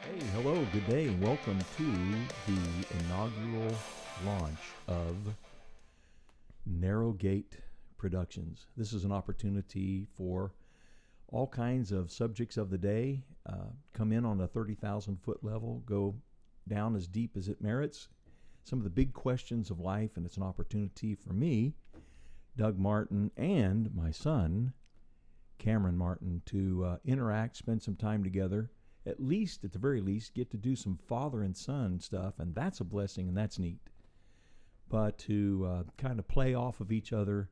Hey, hello, good day, and welcome to the inaugural launch of Narrow Gate Productions. This is an opportunity for all kinds of subjects of the day. Come in on a 30,000-foot level, go down as deep as it merits. Some of the big questions of life, and it's an opportunity for me, Doug Martin, and my son, Cameron Martin, to interact, spend some time together, at the very least, get to do some father and son stuff, and that's a blessing, and that's neat. But to kind of play off of each other,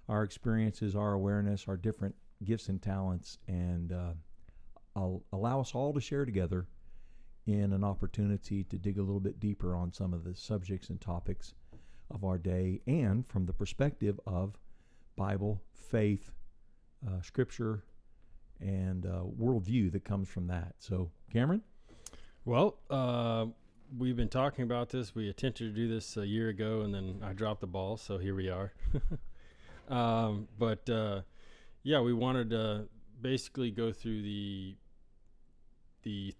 our experiences, our awareness, our different gifts and talents, and allow us all to share together in an opportunity to dig a little bit deeper on some of the subjects and topics of our day, and from the perspective of Bible, faith, Scripture, and worldview that comes from that. So, Cameron? Well, we've been talking about this. We attempted to do this a year ago, and then I dropped the ball, so here we are. Yeah, we wanted to basically go through the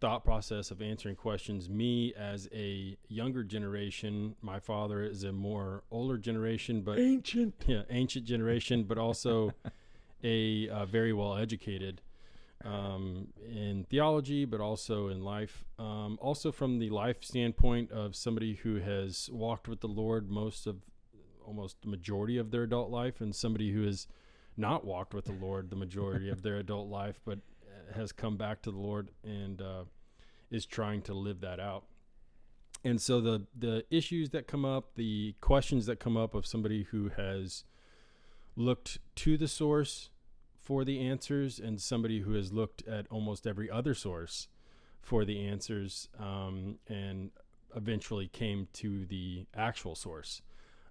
thought process of answering questions. Me as a younger generation, my father is a more older generation, but ancient generation, but also a very well educated in theology, but also in life. Also from the life standpoint of somebody who has walked with the Lord almost the majority of their adult life, and somebody who has not walked with the Lord the majority of their adult life, but has come back to the Lord and is trying to live that out. And so the issues that come up, the questions that come up of somebody who has looked to the source for the answers, and somebody who has looked at almost every other source for the answers, and eventually came to the actual source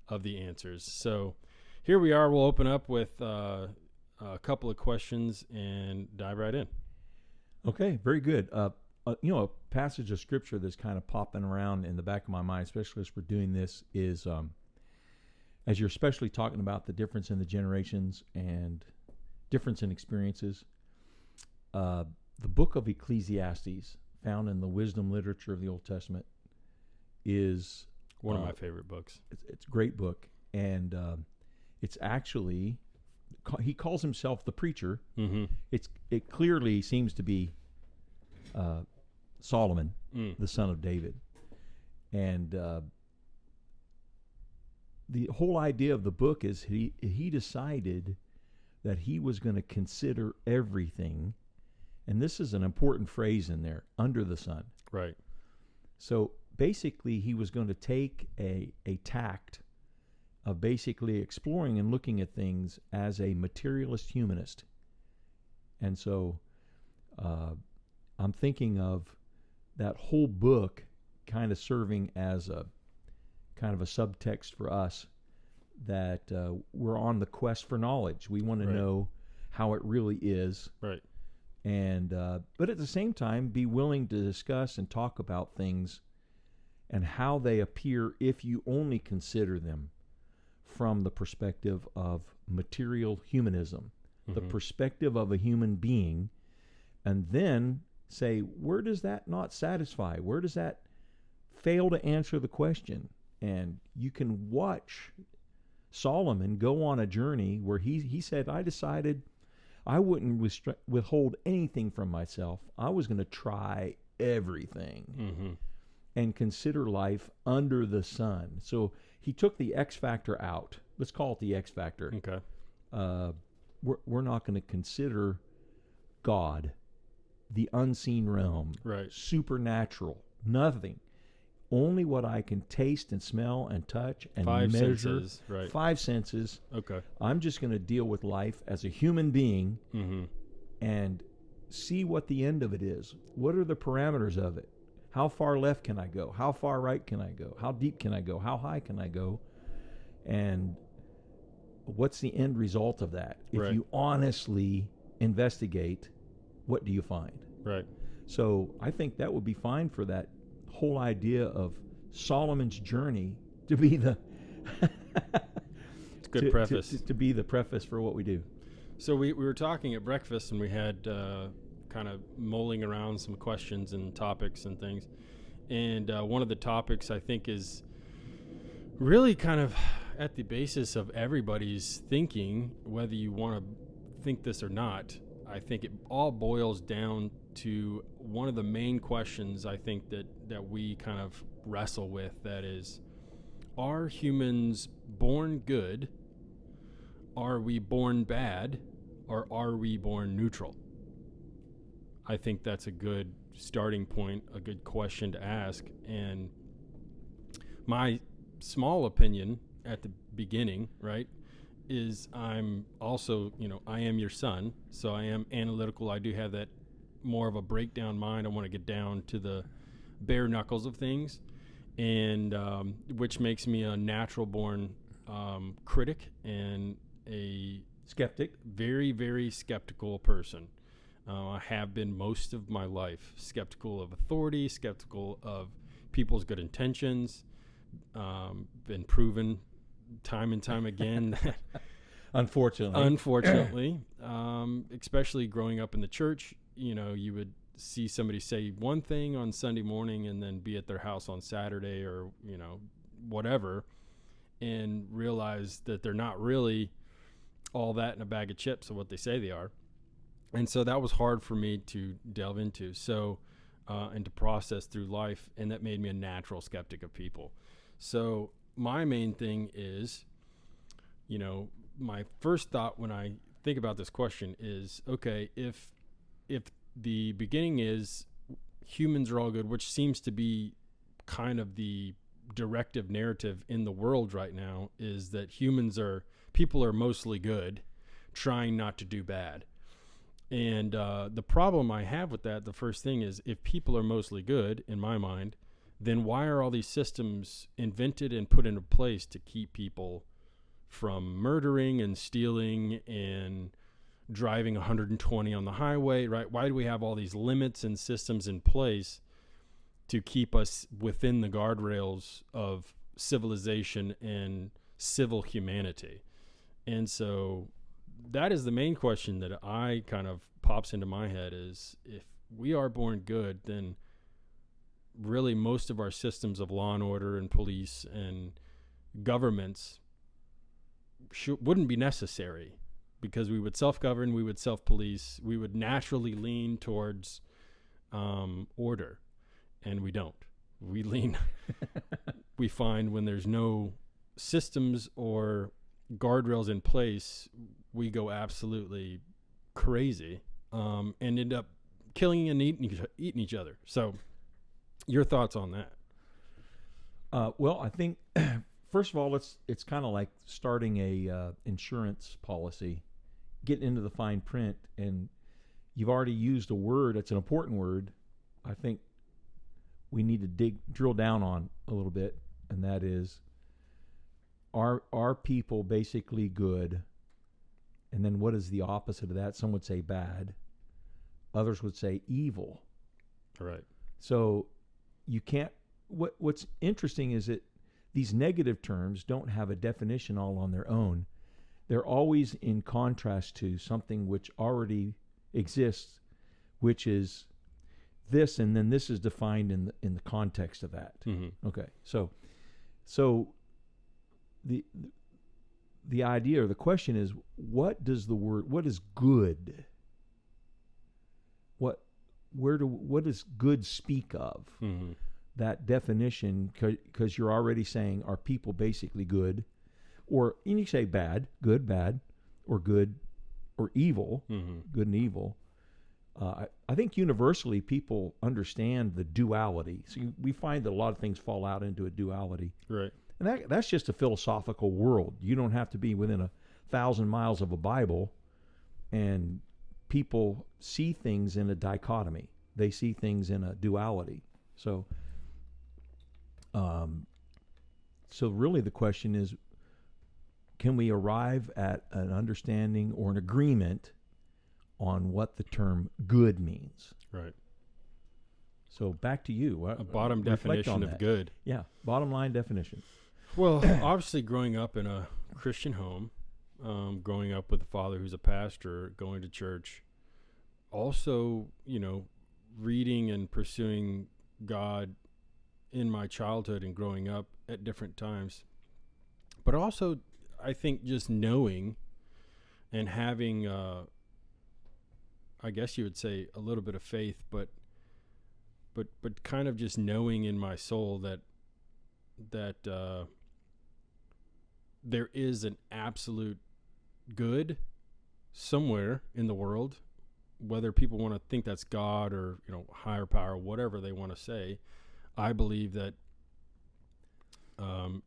of the answers. So here we are. We'll open up with a couple of questions and dive right in. Okay, very good. A passage of Scripture that's kind of popping around in the back of my mind, especially as we're doing this, is as you're especially talking about the difference in the generations and difference in experiences. The book of Ecclesiastes, found in the wisdom literature of the Old Testament, is one of my favorite books. It's a great book, and it's actually, he calls himself the preacher. Mm-hmm. It clearly seems to be Solomon, the son of David, and the whole idea of the book is he decided that he was going to consider everything, and this is an important phrase in there, under the sun. Right. So basically he was going to take a tact of basically exploring and looking at things as a materialist humanist. And so I'm thinking of that whole book kind of serving as a kind of a subtext for us, that we're on the quest for knowledge. We want to know how it really is. Right. And but at the same time, be willing to discuss and talk about things and how they appear if you only consider them from the perspective of material humanism, the perspective of a human being, and then say, where does that not satisfy? Where does that fail to answer the question? And you can watch Solomon go on a journey where he said, I decided I wouldn't withhold anything from myself. I was going to try everything and consider life under the sun. So he took the X factor out. Let's call it the X factor. Okay. We're not going to consider God, the unseen realm, supernatural, nothing. Only what I can taste and smell and touch and measure. 5 senses, right. 5 senses. Okay. I'm just going to deal with life as a human being and see what the end of it is. What are the parameters of it? How far left can I go? How far right can I go? How deep can I go? How high can I go? And what's the end result of that? If you honestly investigate, what do you find? Right. So I think that would be fine for that whole idea of Solomon's journey to be the it's a good preface to be the preface for what we do. So we were talking at breakfast, and we had kind of mulling around some questions and topics and things. And one of the topics I think is really kind of at the basis of everybody's thinking, whether you want to think this or not. I think it all boils down to one of the main questions I think that we kind of wrestle with, that is, are humans born good? Are we born bad? Or are we born neutral? I think that's a good starting point, a good question to ask. And my small opinion at the beginning, right, is I'm also, I am your son, so I am analytical. I do have that more of a breakdown mind. I want to get down to the bare knuckles of things, and which makes me a natural born critic and a skeptic, very, very skeptical person. I have been most of my life skeptical of authority, skeptical of people's good intentions. Been proven time and time again that unfortunately, especially growing up in the church, you would see somebody say one thing on Sunday morning and then be at their house on Saturday or, whatever, and realize that they're not really all that in a bag of chips of what they say they are. And so that was hard for me to delve into, and to process through life, and that made me a natural skeptic of people. So my main thing is, my first thought when I think about this question is, okay, if the beginning is humans are all good, which seems to be kind of the directive narrative in the world right now, is that people are mostly good, trying not to do bad. And the problem I have with that, the first thing is, if people are mostly good, in my mind, then why are all these systems invented and put into place to keep people from murdering and stealing and driving 120 on the highway, right? Why do we have all these limits and systems in place to keep us within the guardrails of civilization and civil humanity? And so that is the main question that I kind of pops into my head, is if we are born good, then really most of our systems of law and order and police and governments wouldn't be necessary, because we would self-govern, we would self-police, we would naturally lean towards order, and we don't. We find when there's no systems or guardrails in place, we go absolutely crazy, and end up killing and eating each other. So your thoughts on that? Well, I think first of all, it's kind of like starting a insurance policy, getting into the fine print, and you've already used a word. It's an important word. I think we need to drill down on a little bit, and that is, are people basically good? And then what is the opposite of that? Some would say bad. Others would say evil. Right. So you can't. What's interesting is that these negative terms don't have a definition all on their own. They're always in contrast to something which already exists, which is this, and then this is defined in the context of that. Mm-hmm. Okay. So the idea or the question is, what is good? What does good speak of? Mm-hmm. That definition, because you're already saying, are people basically good? Or you say bad, or good or evil, mm-hmm. good and evil. I think universally people understand the duality. So we find that a lot of things fall out into a duality. Right. And that's just a philosophical world. You don't have to be within 1,000 miles of a Bible, and people see things in a dichotomy. They see things in a duality. So really the question is, can we arrive at an understanding or an agreement on what the term good means? Right. So back to you. A bottom definition of good. Yeah, bottom line definition. Well, obviously growing up in a Christian home, growing up with a father who's a pastor, going to church, also, reading and pursuing God in my childhood and growing up at different times. But also, I think just knowing and having, I guess you would say, a little bit of faith, but kind of just knowing in my soul that there is an absolute good somewhere in the world, whether people want to think that's God or, higher power, whatever they want to say. I believe that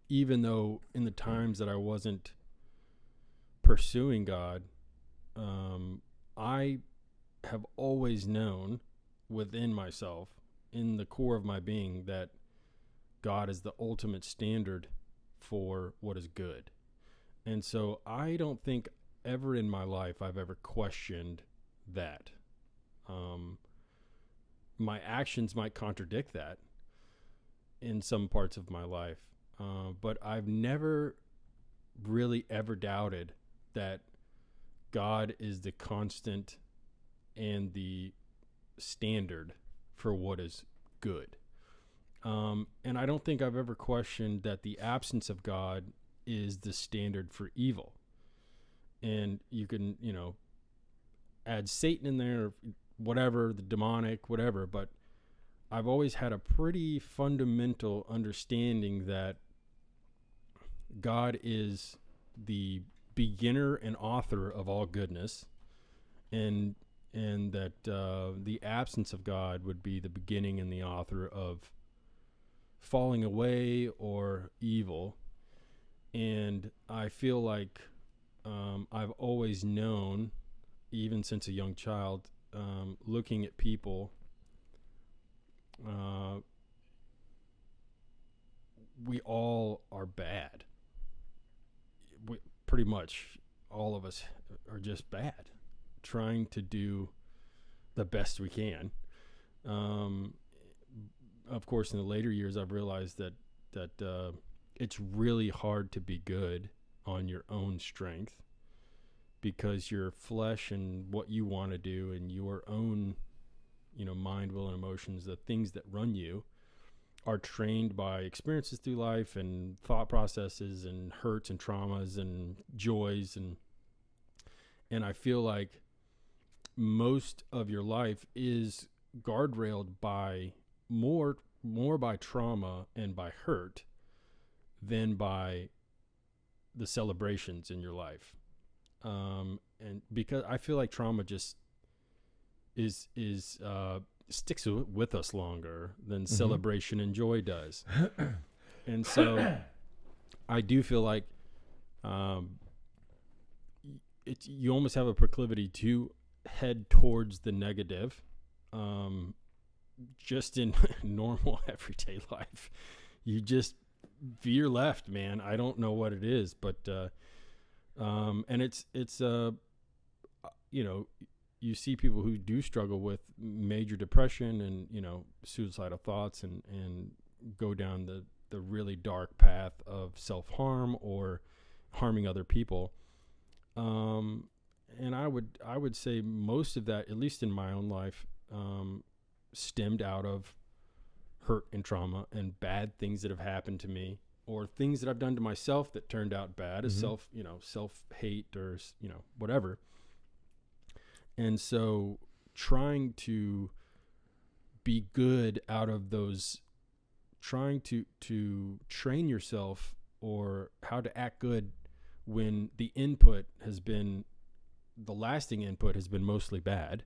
even though in the times that I wasn't pursuing God, I have always known within myself, in the core of my being, that God is the ultimate standard for what is good. And so I don't think ever in my life I've ever questioned that. My actions might contradict that in some parts of my life, but I've never really ever doubted that God is the constant and the standard for what is good. And I don't think I've ever questioned that the absence of God is the standard for evil. And you can, add Satan in there, whatever, the demonic, whatever, but I've always had a pretty fundamental understanding that God is the beginner and author of all goodness, and that the absence of God would be the beginning and the author of falling away or evil. And I feel like I've always known, even since a young child, looking at people, we all are bad. Pretty much all of us are just bad, trying to do the best we can. Of course, in the later years, I've realized that it's really hard to be good on your own strength, because your flesh and what you want to do and your own, mind, will, and emotions, the things that run you, are trained by experiences through life and thought processes and hurts and traumas and joys. And I feel like most of your life is guardrailed by more by trauma and by hurt than by the celebrations in your life. And because I feel like trauma just is sticks with us longer than celebration and joy does. And so I do feel like you almost have a proclivity to head towards the negative, just in normal everyday life. You just veer left, man. I don't know what it is, but and it's you see people who do struggle with major depression and, suicidal thoughts and go down the really dark path of self-harm or harming other people. And I would say most of that, at least in my own life, stemmed out of hurt and trauma and bad things that have happened to me, or things that I've done to myself that turned out bad, as self-hate or, whatever. And so trying to be good out of those, trying to train yourself or how to act good when the lasting input has been mostly bad,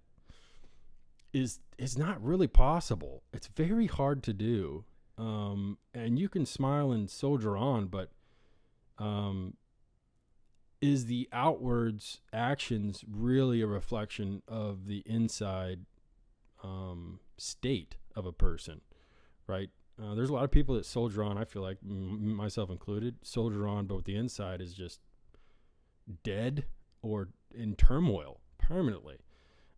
is not really possible. It's very hard to do. And you can smile and soldier on, but is the outwards actions really a reflection of the inside state of a person, right? There's a lot of people that soldier on, I feel like, myself included, soldier on, but the inside is just dead or in turmoil permanently.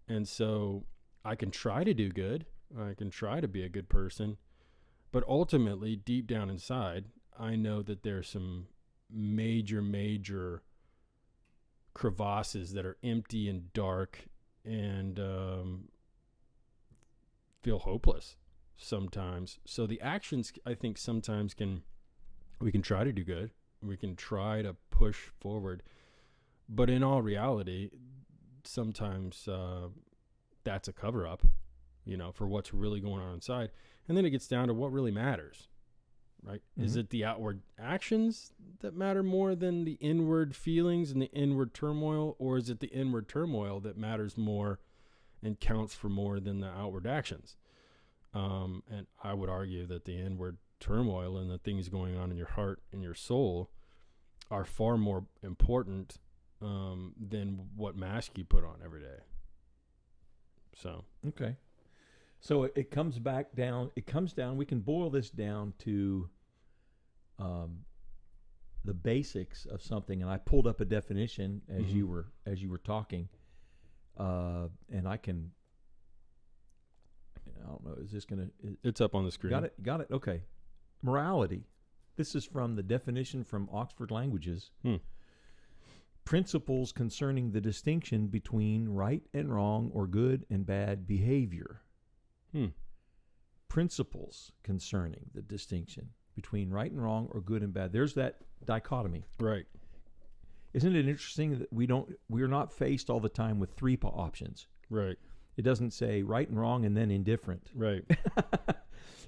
And so I can try to do good. I can try to be a good person. But ultimately, deep down inside, I know that there's some major crevasses that are empty and dark and feel hopeless sometimes. So the actions, I think, sometimes we can try to do good. We can try to push forward. But in all reality, sometimes that's a cover-up, for what's really going on inside. And then it gets down to what really matters, right? Mm-hmm. Is it the outward actions that matter more than the inward feelings and the inward turmoil? Or is it the inward turmoil that matters more and counts for more than the outward actions? And I would argue that the inward turmoil and the things going on in your heart and your soul are far more important than what mask you put on every day. So okay, so it comes back down. It comes down. We can boil this down to the basics of something. And I pulled up a definition as you were talking, and I can. I don't know. Is this gonna? It's up on the screen. Got it. Okay. Morality. This is from the definition from Oxford Languages. Principles concerning the distinction between right and wrong or good and bad behavior. Principles concerning the distinction between right and wrong or good and bad. There's that dichotomy. Right. Isn't it interesting that we're not faced all the time with three options? Right. It doesn't say right and wrong and then indifferent. Right.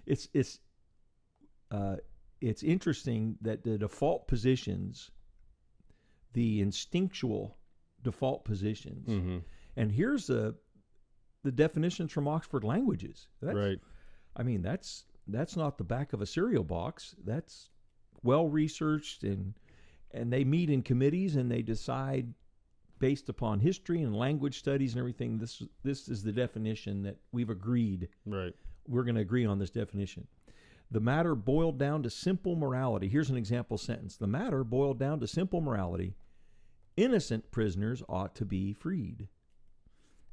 It's interesting that the default positions, the instinctual default positions, and here's the definitions from Oxford Languages. Right. I mean, that's not the back of a cereal box. That's well researched, and they meet in committees and they decide based upon history and language studies and everything. This is the definition that we've agreed. Right. We're going to agree on this definition. The matter boiled down to simple morality. Here's an example sentence. The matter boiled down to simple morality. Innocent prisoners ought to be freed.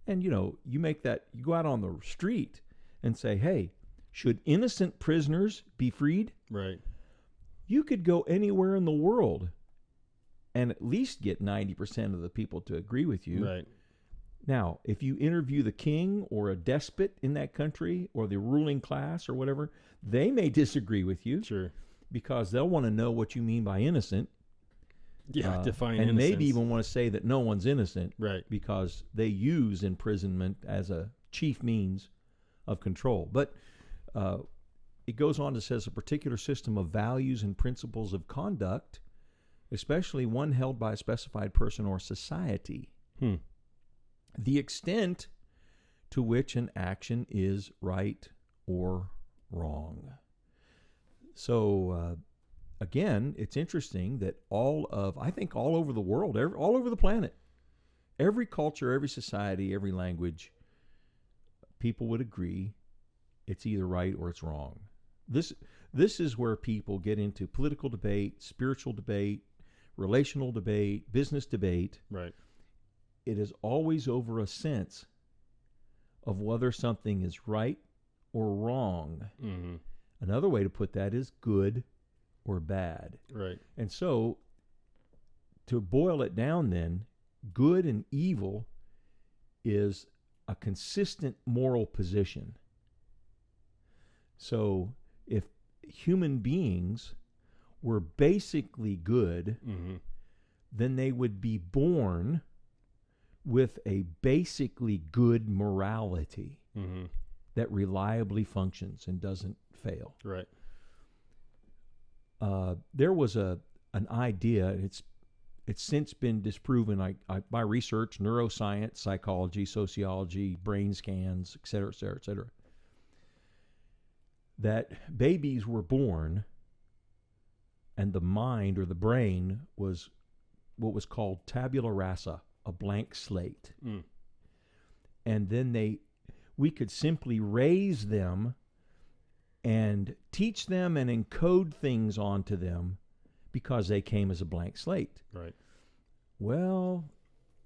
And, you make that, you go out on the street and say, hey, should innocent prisoners be freed? Right. You could go anywhere in the world and at least get 90% of the people to agree with you. Right. Now, if you interview the king or a despot in that country or the ruling class or whatever, they may disagree with you. Sure. Because they'll want to know what you mean by innocent. Yeah, define and innocence. Maybe even want to say that no one's innocent. Right. Because they use imprisonment as a chief means of control. But it goes on to say a particular system of values and principles of conduct, especially one held by a specified person or society. The extent to which an action is right or wrong. So, again, it's interesting that I think all over the world, all over the planet, every culture, every society, every language, people would agree it's either right or it's wrong. This is where people get into political debate, spiritual debate, relational debate, business debate. Right. It is always over a sense of whether something is right or wrong. Another way to put that is good or bad. Right. And so, to boil it down then, good and evil is a consistent moral position. So, if human beings were basically good, then they would be born with a basically good morality that reliably functions and doesn't fail. Right. There was an idea, it's since been disproven by research, neuroscience, psychology, sociology, brain scans, et cetera, that babies were born and the mind or the brain was what was called tabula rasa, a blank slate. And then we could simply raise them and teach them and encode things onto them because they came as a blank slate. Right. Well,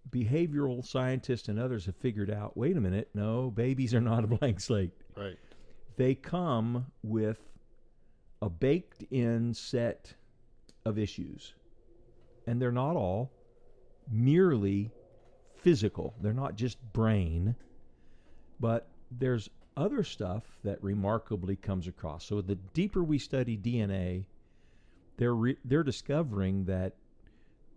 behavioral scientists and others have figured out, wait a minute, no, babies are not a blank slate. Right. They come with a baked-in set of issues. And they're not all merely physical. They're not just brain, but there's other stuff that remarkably comes across. So the deeper we study DNA, they're discovering that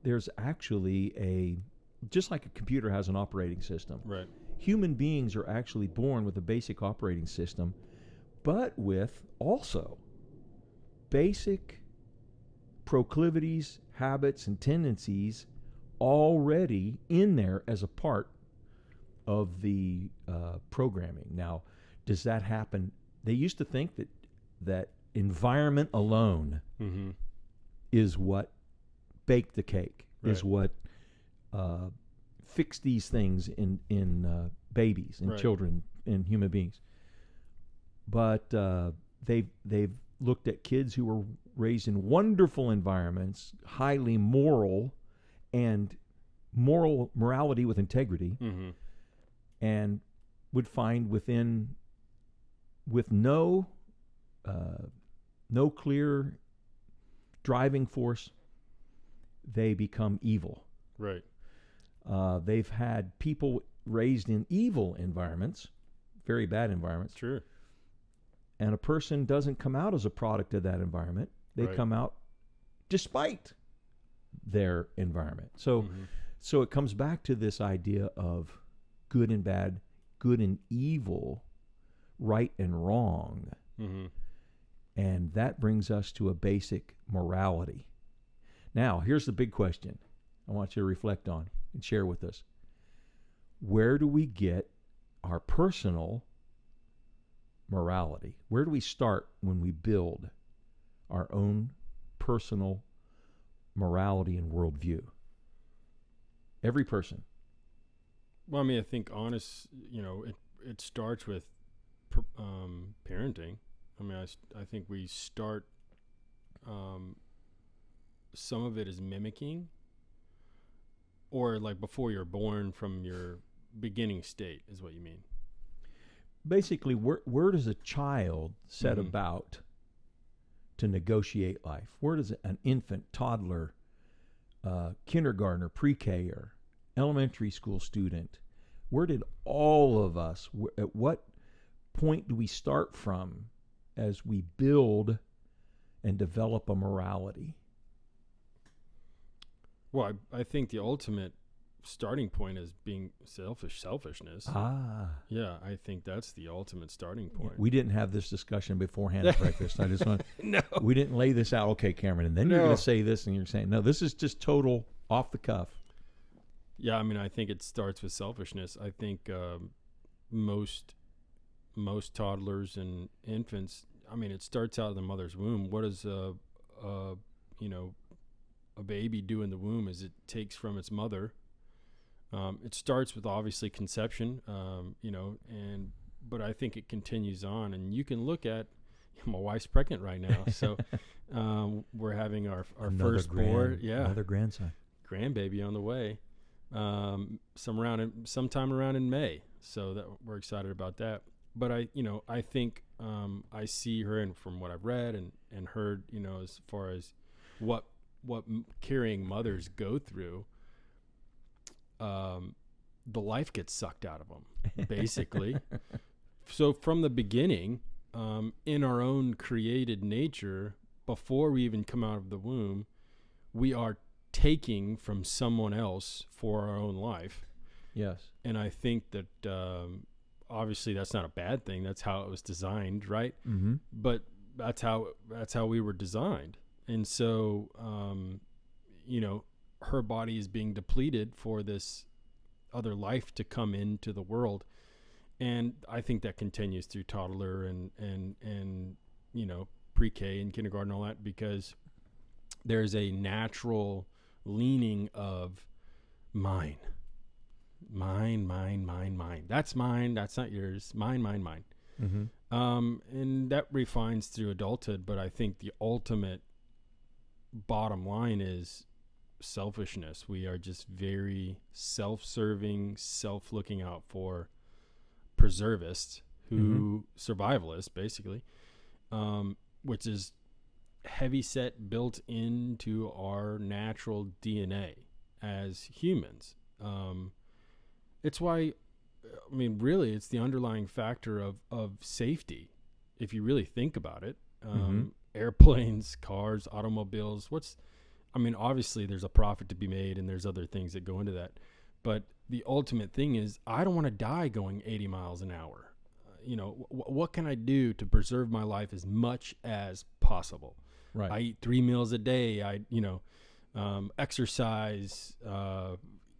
there's actually just like a computer has an operating system. Right. Human beings are actually born with a basic operating system, but with also basic proclivities, habits, and tendencies already in there as a part of the programming. Now, does that happen? They used to think that environment alone Mm-hmm. is what baked the cake, is Right. what fixed these things in babies and Right. children and human beings. But they've looked at kids who were raised in wonderful environments, highly moral, and morality with integrity, Mm-hmm. and would find with no clear driving force, they become evil. Right. They've had people raised in evil environments, very bad environments, Sure. and a person doesn't come out as a product of that environment. They Right. come out despite their environment. So, Mm-hmm. so it comes back to this idea of good and bad, good and evil, right and wrong. Mm-hmm. And that brings us to a basic morality. Now, here's the big question I want you to reflect on and share with us. Where do we get our personal morality? Where do we start when we build our own personal morality and worldview? Every person. Well, I mean, I think it starts with parenting. I mean, I think we start, some of it is mimicking, or like before you're born from your beginning state is what you mean. Basically, where does a child set Mhm. about to negotiate life? Where does an infant, toddler, kindergartner, pre-K, or elementary school student, where did all of us, at what point do we start from as we build and develop a morality? Well, I think the ultimate starting point is being selfishness. Yeah, I think that's the ultimate starting point. We didn't have this discussion beforehand at breakfast. I just want No. we didn't lay this out. Okay, Cameron, and then you're No. going to say this, and you're saying no. This is just total off the cuff. Yeah, I mean, I think it starts with selfishness. I think most toddlers and infants, I mean, it starts out of the mother's womb. What does a baby do in the womb is it takes from its mother. It starts with obviously conception, but I think it continues on, and you can look at my wife's pregnant right now, so we're having our firstborn, another grandson. grandbaby on the way, sometime around in May, so that we're excited about that. But I think I see her, and from what I've read and heard, as far as what carrying mothers go through, the life gets sucked out of them, basically. So from the beginning, in our own created nature, before we even come out of the womb, we are taking from someone else for our own life. Yes. And I think that obviously that's not a bad thing. That's how it was designed, right? Mm-hmm. But that's how we were designed. And so, her body is being depleted for this other life to come into the world. And I think that continues through toddler and pre-K and kindergarten and all that, because there's a natural leaning of mine. That's mine. That's not yours. Mine. Mm-hmm. And that refines through adulthood. But I think the ultimate bottom line is selfishness. We are just very self-serving, self-looking out for preservists who survivalists, basically, which is heavy set built into our natural DNA. as humans. It's why, I mean, really, it's the underlying factor of safety. If you really think about it, airplanes, cars, automobiles, obviously there's a profit to be made and there's other things that go into that. But the ultimate thing is, I don't want to die going 80 miles an hour. What can I do to preserve my life as much as possible? Right. I eat 3 meals a day. Exercise,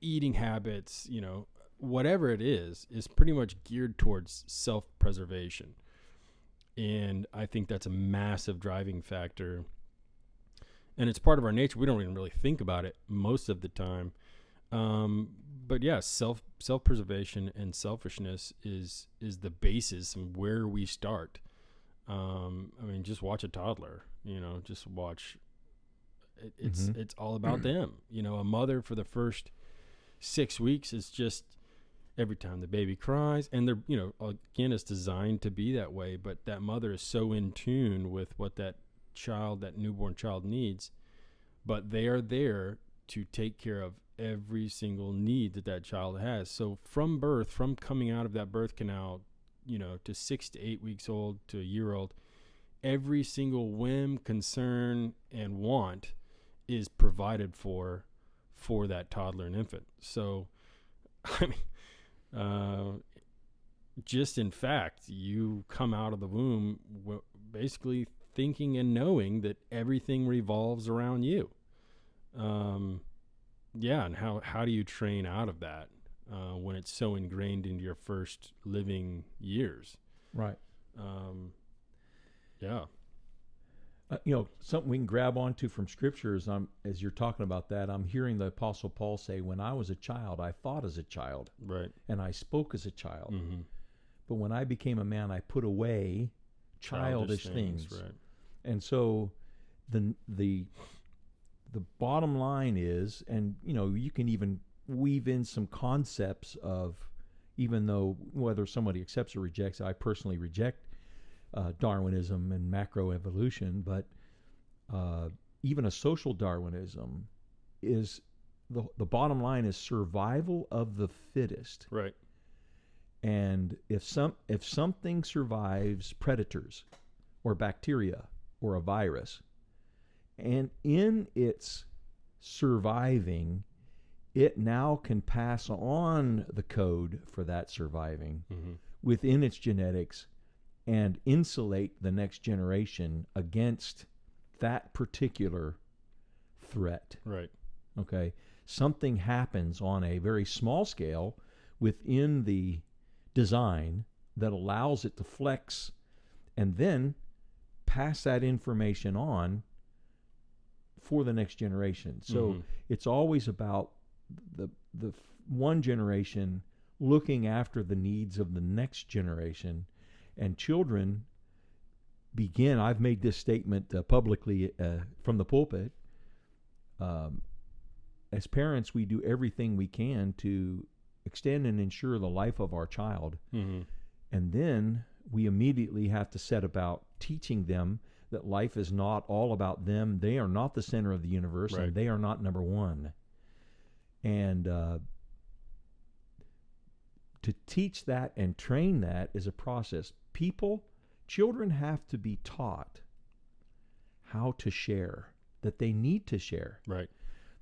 eating habits, whatever it is pretty much geared towards self-preservation. And I think that's a massive driving factor. And it's part of our nature. We don't even really think about it most of the time. But yeah, self-preservation and selfishness is the basis and where we start. Just watch a toddler, just watch. It's all about them. A mother for the first 6 weeks is just every time the baby cries, and they're, again, it's designed to be that way, but that mother is so in tune with what that newborn child needs, but they are there to take care of every single need that child has. So from birth, from coming out of that birth canal, to 6 to 8 weeks old to a year old, every single whim, concern, and want is provided for that toddler and infant. So, just in fact, you come out of the womb basically thinking and knowing that everything revolves around you. And how do you train out of that when it's so ingrained into your first living years? Right. Yeah. Something we can grab onto from Scripture is, as you're talking about that, I'm hearing the Apostle Paul say, when I was a child, I thought as a child. Right. And I spoke as a child. Mm-hmm. But when I became a man, I put away childish things. Right. And so the bottom line is, and you can even weave in some concepts of, even though whether somebody accepts or rejects, I personally reject Darwinism and macroevolution, but even a social Darwinism is the bottom line is survival of the fittest. Right. And if something survives predators or bacteria or a virus, and in its surviving, it now can pass on the code for that surviving within its genetics and insulate the next generation against that particular threat. Right. Okay. Something happens on a very small scale within the design that allows it to flex and then pass that information on for the next generation. So it's always about the one generation looking after the needs of the next generation. And children begin, I've made this statement publicly from the pulpit, as parents, we do everything we can to extend and ensure the life of our child. And then we immediately have to set about teaching them that life is not all about them. They are not the center of the universe, right. And they are not number one. And to teach that and train that is a process. Children have to be taught how to share, that they need to share. Right.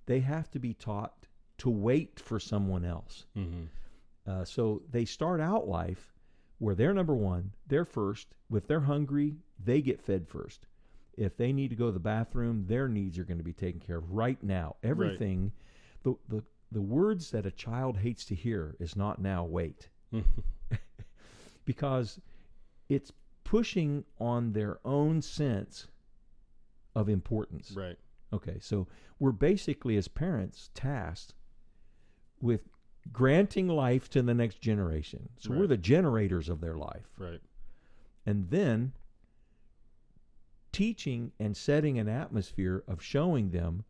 They have to be taught to wait for someone else. So they start out life where they're number one, they're first. If they're hungry, they get fed first. If they need to go to the bathroom, their needs are going to be taken care of right now. Everything, right. The words that a child hates to hear is not now, wait. Because it's pushing on their own sense of importance. Right. Okay, so we're basically, as parents, tasked with granting life to the next generation. So right. We're the generators of their life. Right. And then teaching and setting an atmosphere of showing them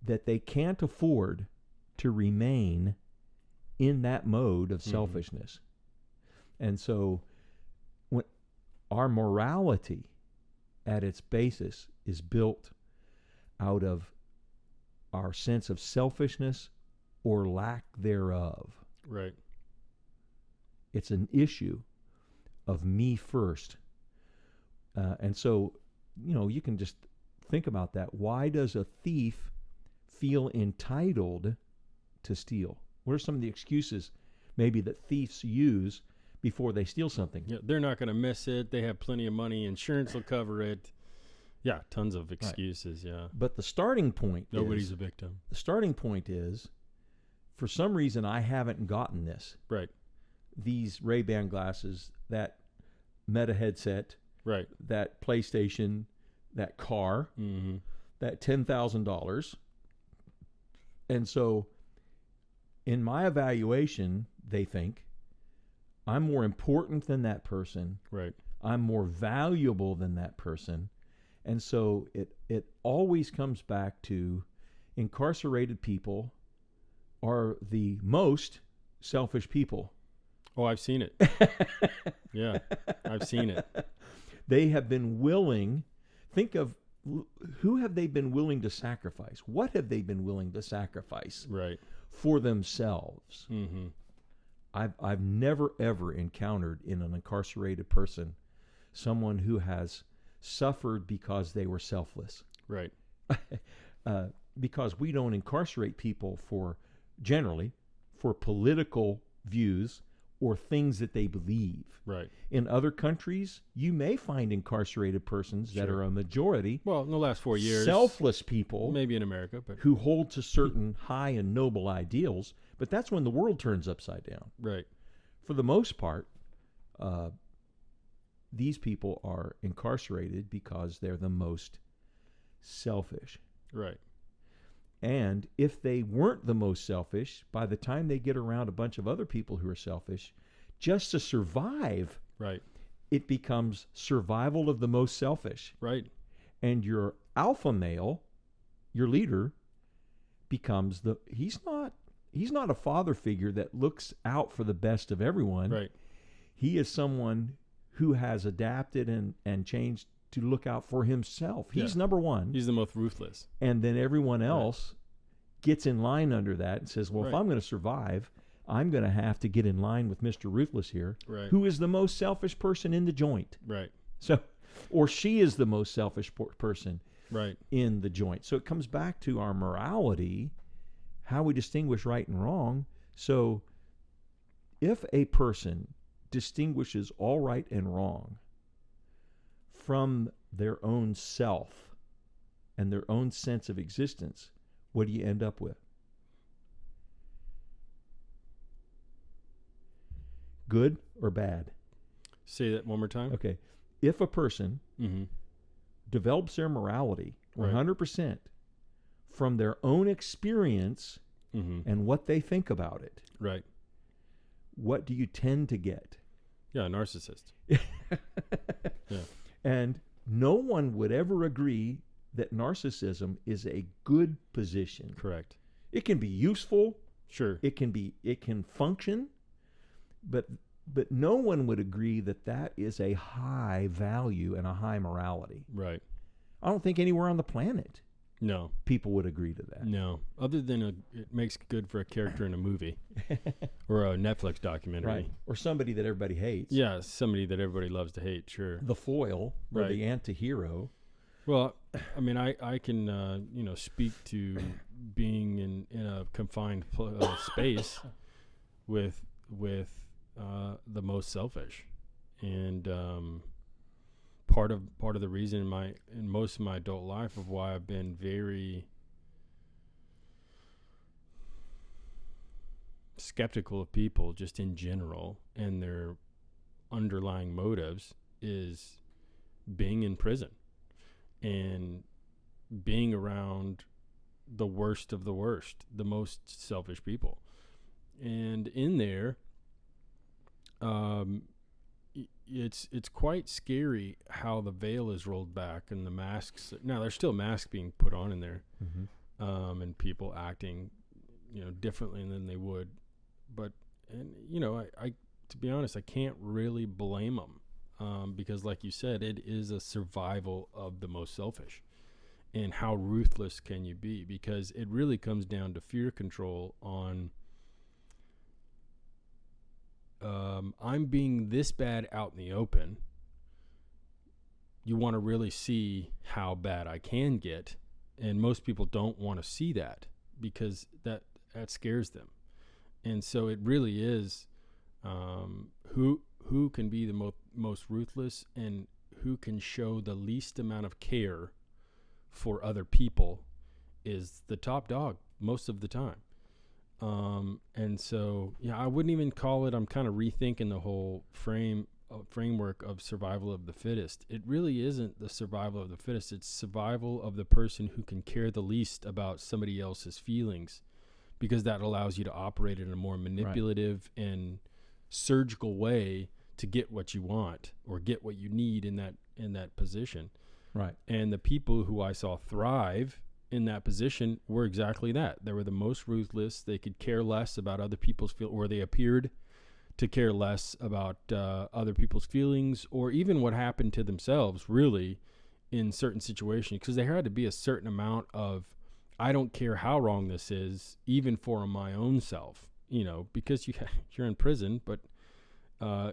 that they can't afford to remain in that mode of selfishness. And so when our morality at its basis is built out of our sense of selfishness or lack thereof. Right. It's an issue of me first. And so, you can just think about that. Why does a thief feel entitled to steal? What are some of the excuses maybe that thieves use before they steal something? Yeah, they're not going to miss it. They have plenty of money. Insurance will cover it. Yeah, tons of excuses, right. Yeah. But the starting point Nobody's a victim. The starting point is, for some reason, I haven't gotten this. Right. These Ray-Ban glasses, that Meta headset, right, that PlayStation, that car, that $10,000. And so, in my evaluation, they think, I'm more important than that person. Right. I'm more valuable than that person. And so it always comes back to incarcerated people are the most selfish people. Oh, I've seen it. Yeah, I've seen it. They have been willing, think of who have they been willing to sacrifice? What have they been willing to sacrifice right. for themselves? Mm-hmm. I've never, ever encountered in an incarcerated person someone who has suffered because they were selfless. Right. Because we don't incarcerate people generally for political views or things that they believe. Right. In other countries, you may find incarcerated persons that are a majority. Well, in the last 4 years. Selfless people. Maybe in America, but who hold to certain high and noble ideals, but that's when the world turns upside down. Right. For the most part, these people are incarcerated because they're the most selfish. Right. And if they weren't the most selfish, by the time they get around a bunch of other people who are selfish, just to survive, right, it becomes survival of the most selfish. Right. And your alpha male, your leader, becomes he's not a father figure that looks out for the best of everyone. Right. He is someone who has adapted and changed to look out for himself. He's number one. He's the most ruthless. And then everyone else gets in line under that and says, well, if I'm going to survive, I'm going to have to get in line with Mr. Ruthless here, who is the most selfish person in the joint. Right. So, or she is the most selfish person in the joint. So it comes back to our morality, how we distinguish right and wrong. So if a person distinguishes all right and wrong from their own self and their own sense of existence, what do you end up with? Good or bad? Say that one more time. Okay. If a person develops their morality 100% from their own experience and what they think about it, right, what do you tend to get? Yeah, a narcissist. Yeah. And no one would ever agree that narcissism is a good position. Correct. It can be useful. Sure. It can function, but no one would agree that that is a high value and a high morality. Right. I don't think anywhere on the planet no people would agree to that. No, other than it makes good for a character in a movie or a Netflix documentary. Right. Or somebody that everybody hates. Yeah, somebody that everybody loves to hate, sure. The foil or the anti-hero. Well, I mean, I can speak to being in a confined space with the most selfish, and part of the reason in most of my adult life of why I've been very skeptical of people just in general and their underlying motives is being in prison and being around the worst of the worst, the most selfish people. And in there, it's quite scary how the veil is rolled back and the masks. Now, there's still masks being put on in there, and people acting, differently than they would. But, I to be honest, I can't really blame them, because, like you said, it is a survival of the most selfish. and how ruthless can you be? Because it really comes down to fear control on, I'm being this bad out in the open. You want to really see how bad I can get. And most people don't want to see that because that scares them. And so it really is who can be the most ruthless and who can show the least amount of care for other people is the top dog most of the time. And so, I wouldn't even call it, I'm kind of rethinking the whole framework of survival of the fittest. It really isn't the survival of the fittest. It's survival of the person who can care the least about somebody else's feelings, because that allows you to operate in a more manipulative and surgical way to get what you want or get what you need in that position. Right. And the people who I saw thrive in that position were exactly that. They were the most ruthless. They could care less about other people's or they appeared to care less about other people's feelings or even what happened to themselves, really, in certain situations, because there had to be a certain amount of, I don't care how wrong this is, even for my own self, because you're in prison, but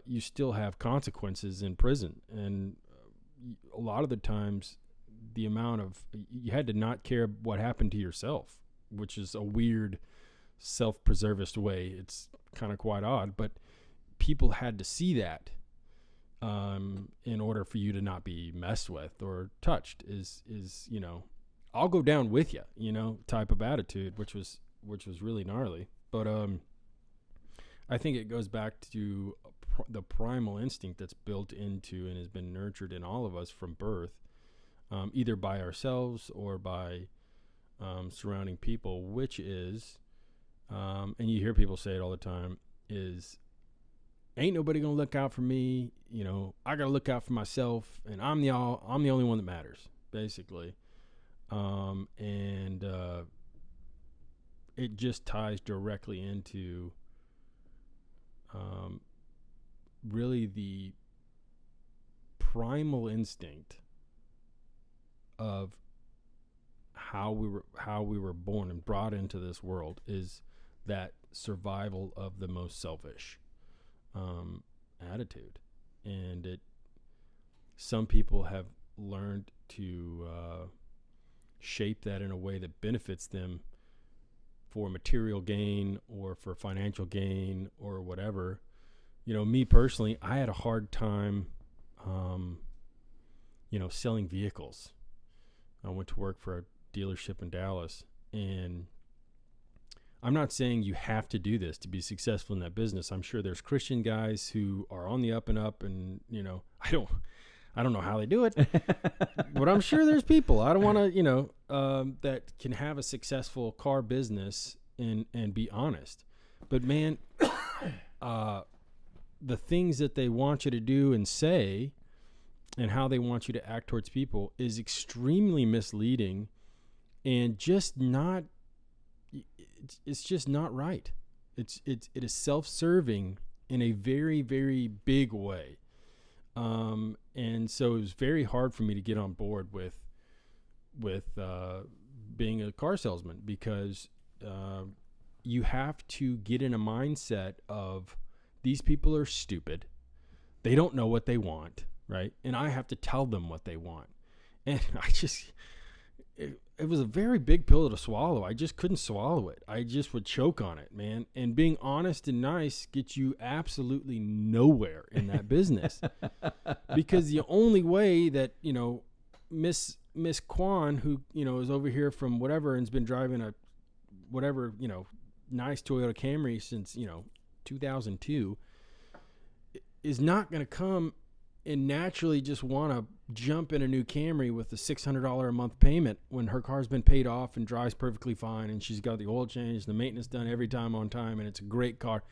you still have consequences in prison. And a lot of the times, the amount of, you had to not care what happened to yourself, which is a weird self-preservist way. It's kind of quite odd, but people had to see that in order for you to not be messed with or touched is I'll go down with you, type of attitude, which was really gnarly. But I think it goes back to the primal instinct that's built into and has been nurtured in all of us from birth, either by ourselves or by surrounding people, which is, and you hear people say it all the time, is ain't nobody gonna look out for me. I gotta look out for myself, and I'm the only one that matters, basically. And it just ties directly into really the primal instinct of how we were born and brought into this world, is that survival of the most selfish attitude. And some people have learned to shape that in a way that benefits them for material gain or for financial gain or whatever. Me personally, I had a hard time selling vehicles. I went to work for a dealership in Dallas, and I'm not saying you have to do this to be successful in that business. I'm sure there's Christian guys who are on the up and up, and I don't know how they do it, but I'm sure there's people. I don't want to, that can have a successful car business and be honest. But man, the things that they want you to do and say and how they want you to act towards people is extremely misleading and just not, it's just not right. It is self-serving in a very, very big way. And so it was very hard for me to get on board with being a car salesman, because you have to get in a mindset of, these people are stupid. They don't know what they want, right? And I have to tell them what they want. And it was a very big pill to swallow. I just couldn't swallow it. I just would choke on it, man. And being honest and nice gets you absolutely nowhere in that business. Because the only way that, Miss Kwan, who, is over here from whatever and's been driving a whatever, nice Toyota Camry since, 2002, is not going to come and naturally just want to jump in a new Camry with a $600 a month payment when her car's been paid off and drives perfectly fine, and she's got the oil change, the maintenance done every time on time, and it's a great car.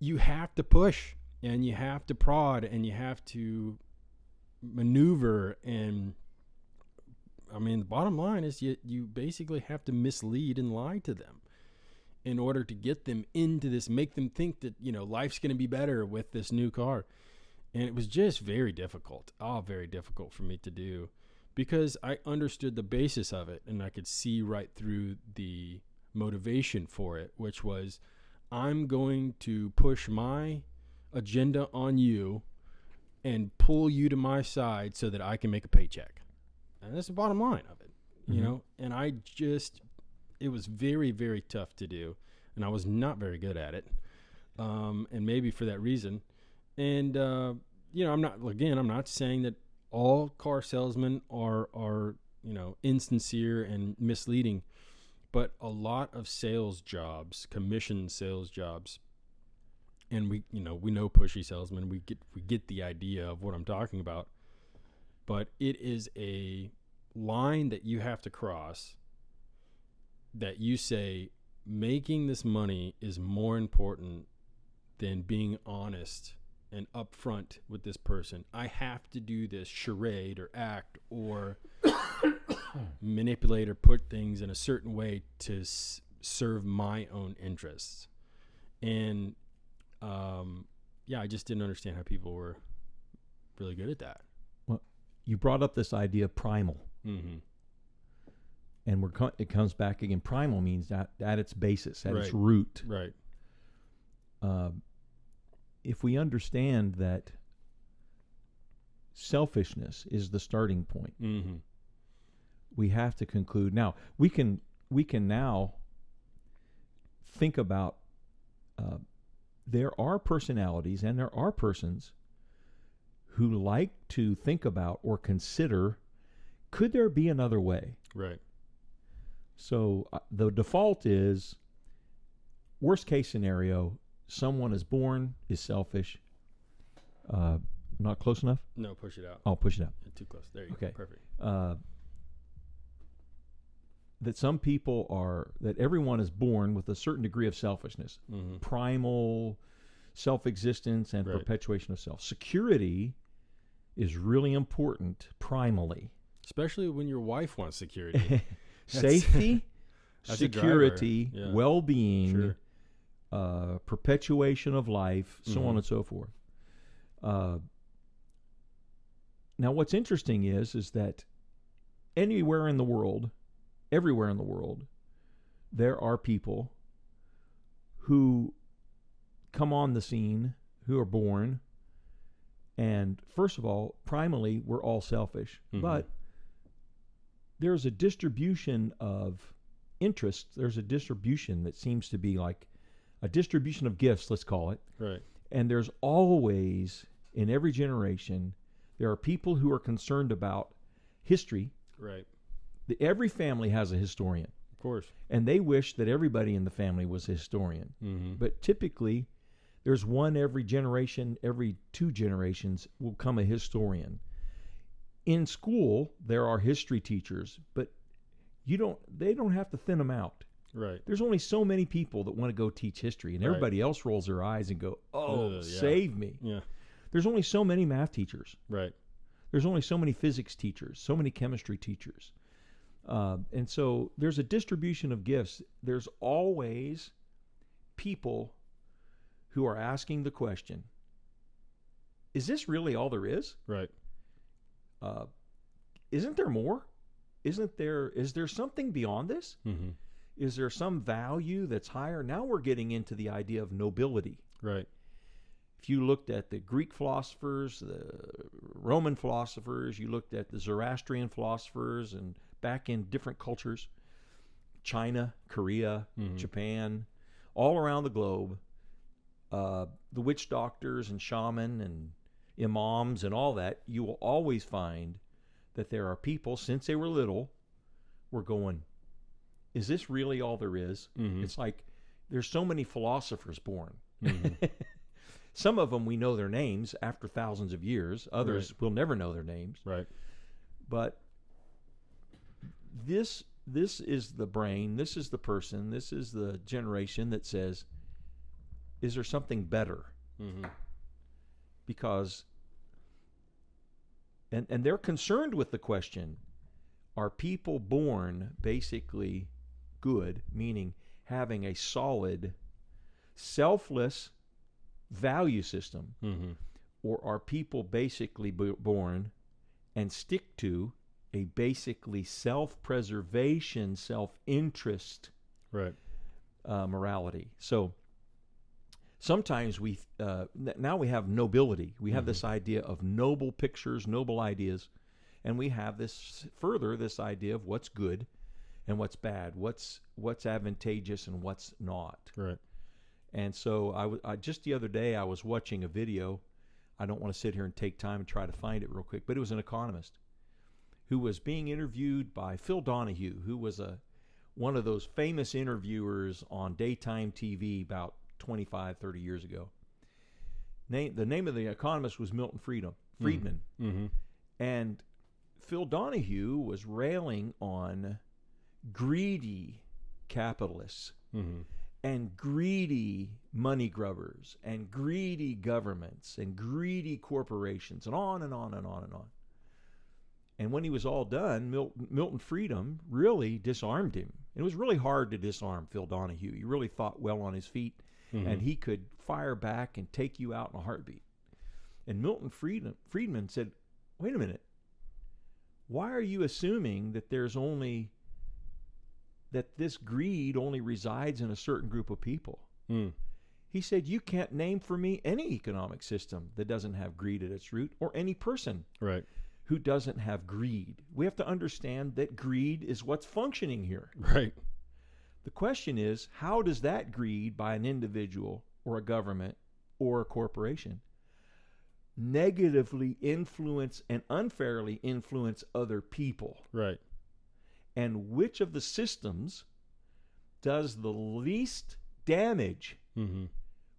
You have to push, and you have to prod, and you have to maneuver. And I mean, the bottom line is you basically have to mislead and lie to them in order to get them into this, make them think that, life's going to be better with this new car. And it was just very difficult for me to do, because I understood the basis of it, and I could see right through the motivation for it, which was, I'm going to push my agenda on you and pull you to my side so that I can make a paycheck. And that's the bottom line of it, you know? And it was very, very tough to do. And I was not very good at it. And maybe for that reason. And, I'm not saying that all car salesmen are insincere and misleading, but a lot of sales jobs, commission sales jobs, and we know pushy salesmen, we get the idea of what I'm talking about, but it is a line that you have to cross, that you say making this money is more important than being honest and upfront with this person. I have to do this charade or act or manipulate or put things in a certain way to serve my own interests. And I just didn't understand how people were really good at that. Well, you brought up this idea of primal. And it comes back again. Primal means that at its basis, at its root. Right. If we understand that selfishness is the starting point, we have to conclude. Now, we can now think about there are personalities and there are persons who like to think about or consider, could there be another way? Right. So the default is, worst case scenario, someone is born, is selfish. Not close enough? No, push it out. I'll push it out. Too close. There you go. Perfect. That some people that everyone is born with a certain degree of selfishness, primal self-existence and perpetuation of self. Security is really important primally. Especially when your wife wants security. Safety, security, well-being, perpetuation of life, so on and so forth. Now, what's interesting is that everywhere in the world, there are people who come on the scene, who are born, and first of all, primally, we're all selfish, but there's a distribution of interests. There's a distribution that seems to be like a distribution of gifts, let's call it. Right. And there's always, in every generation, there are people who are concerned about history. Right. Every family has a historian. Of course. And they wish that everybody in the family was a historian. But typically, there's one every generation, every 2 generations will come a historian. In school, there are history teachers, but they don't have to thin them out. Right. There's only so many people that want to go teach history, and everybody else rolls their eyes and go, save me. Yeah. There's only so many math teachers. Right. There's only so many physics teachers, so many chemistry teachers. And so there's a distribution of gifts. There's always people who are asking the question, is this really all there is? Right. Isn't there more? Is there something beyond this? Is there some value that's higher? Now we're getting into the idea of nobility. Right. If you looked at the Greek philosophers, the Roman philosophers, you looked at the Zoroastrian philosophers, and back in different cultures, China, Korea, Japan, all around the globe, the witch doctors and shaman and imams and all that, you will always find that there are people, since they were little, were going, is this really all there is? It's like there's so many philosophers born. Some of them we know their names after thousands of years. Others we'll never know their names. Right. But this is the brain, this is the person, this is the generation that says, is there something better? Because and they're concerned with the question, are people born basically good, meaning having a solid, selfless value system, or are people basically born and stick to a basically self-preservation, self-interest Right. Morality. So sometimes now we have nobility. We have this idea of noble pictures, noble ideas, and we have this idea of what's good and what's bad, what's advantageous and what's not. Right. And so I just the other day I was watching a video. I don't want to sit here and take time and try to find it real quick, but it was an economist who was being interviewed by Phil Donahue, who was one of those famous interviewers on daytime TV about 25, 30 years ago. The name of the economist was Milton Friedman. Mm-hmm. And Phil Donahue was railing on greedy capitalists and greedy money grubbers and greedy governments and greedy corporations and on and on and on and on. And when he was all done, Milton Friedman really disarmed him. It was really hard to disarm Phil Donahue. He really thought well on his feet, and he could fire back and take you out in a heartbeat. And Milton Friedman said, wait a minute. Why are you assuming that that this greed only resides in a certain group of people? He said, you can't name for me any economic system that doesn't have greed at its root, or any person who doesn't have greed. We have to understand that greed is what's functioning here. Right. The question is, how does that greed by an individual or a government or a corporation negatively influence and unfairly influence other people? Right. And which of the systems does the least damage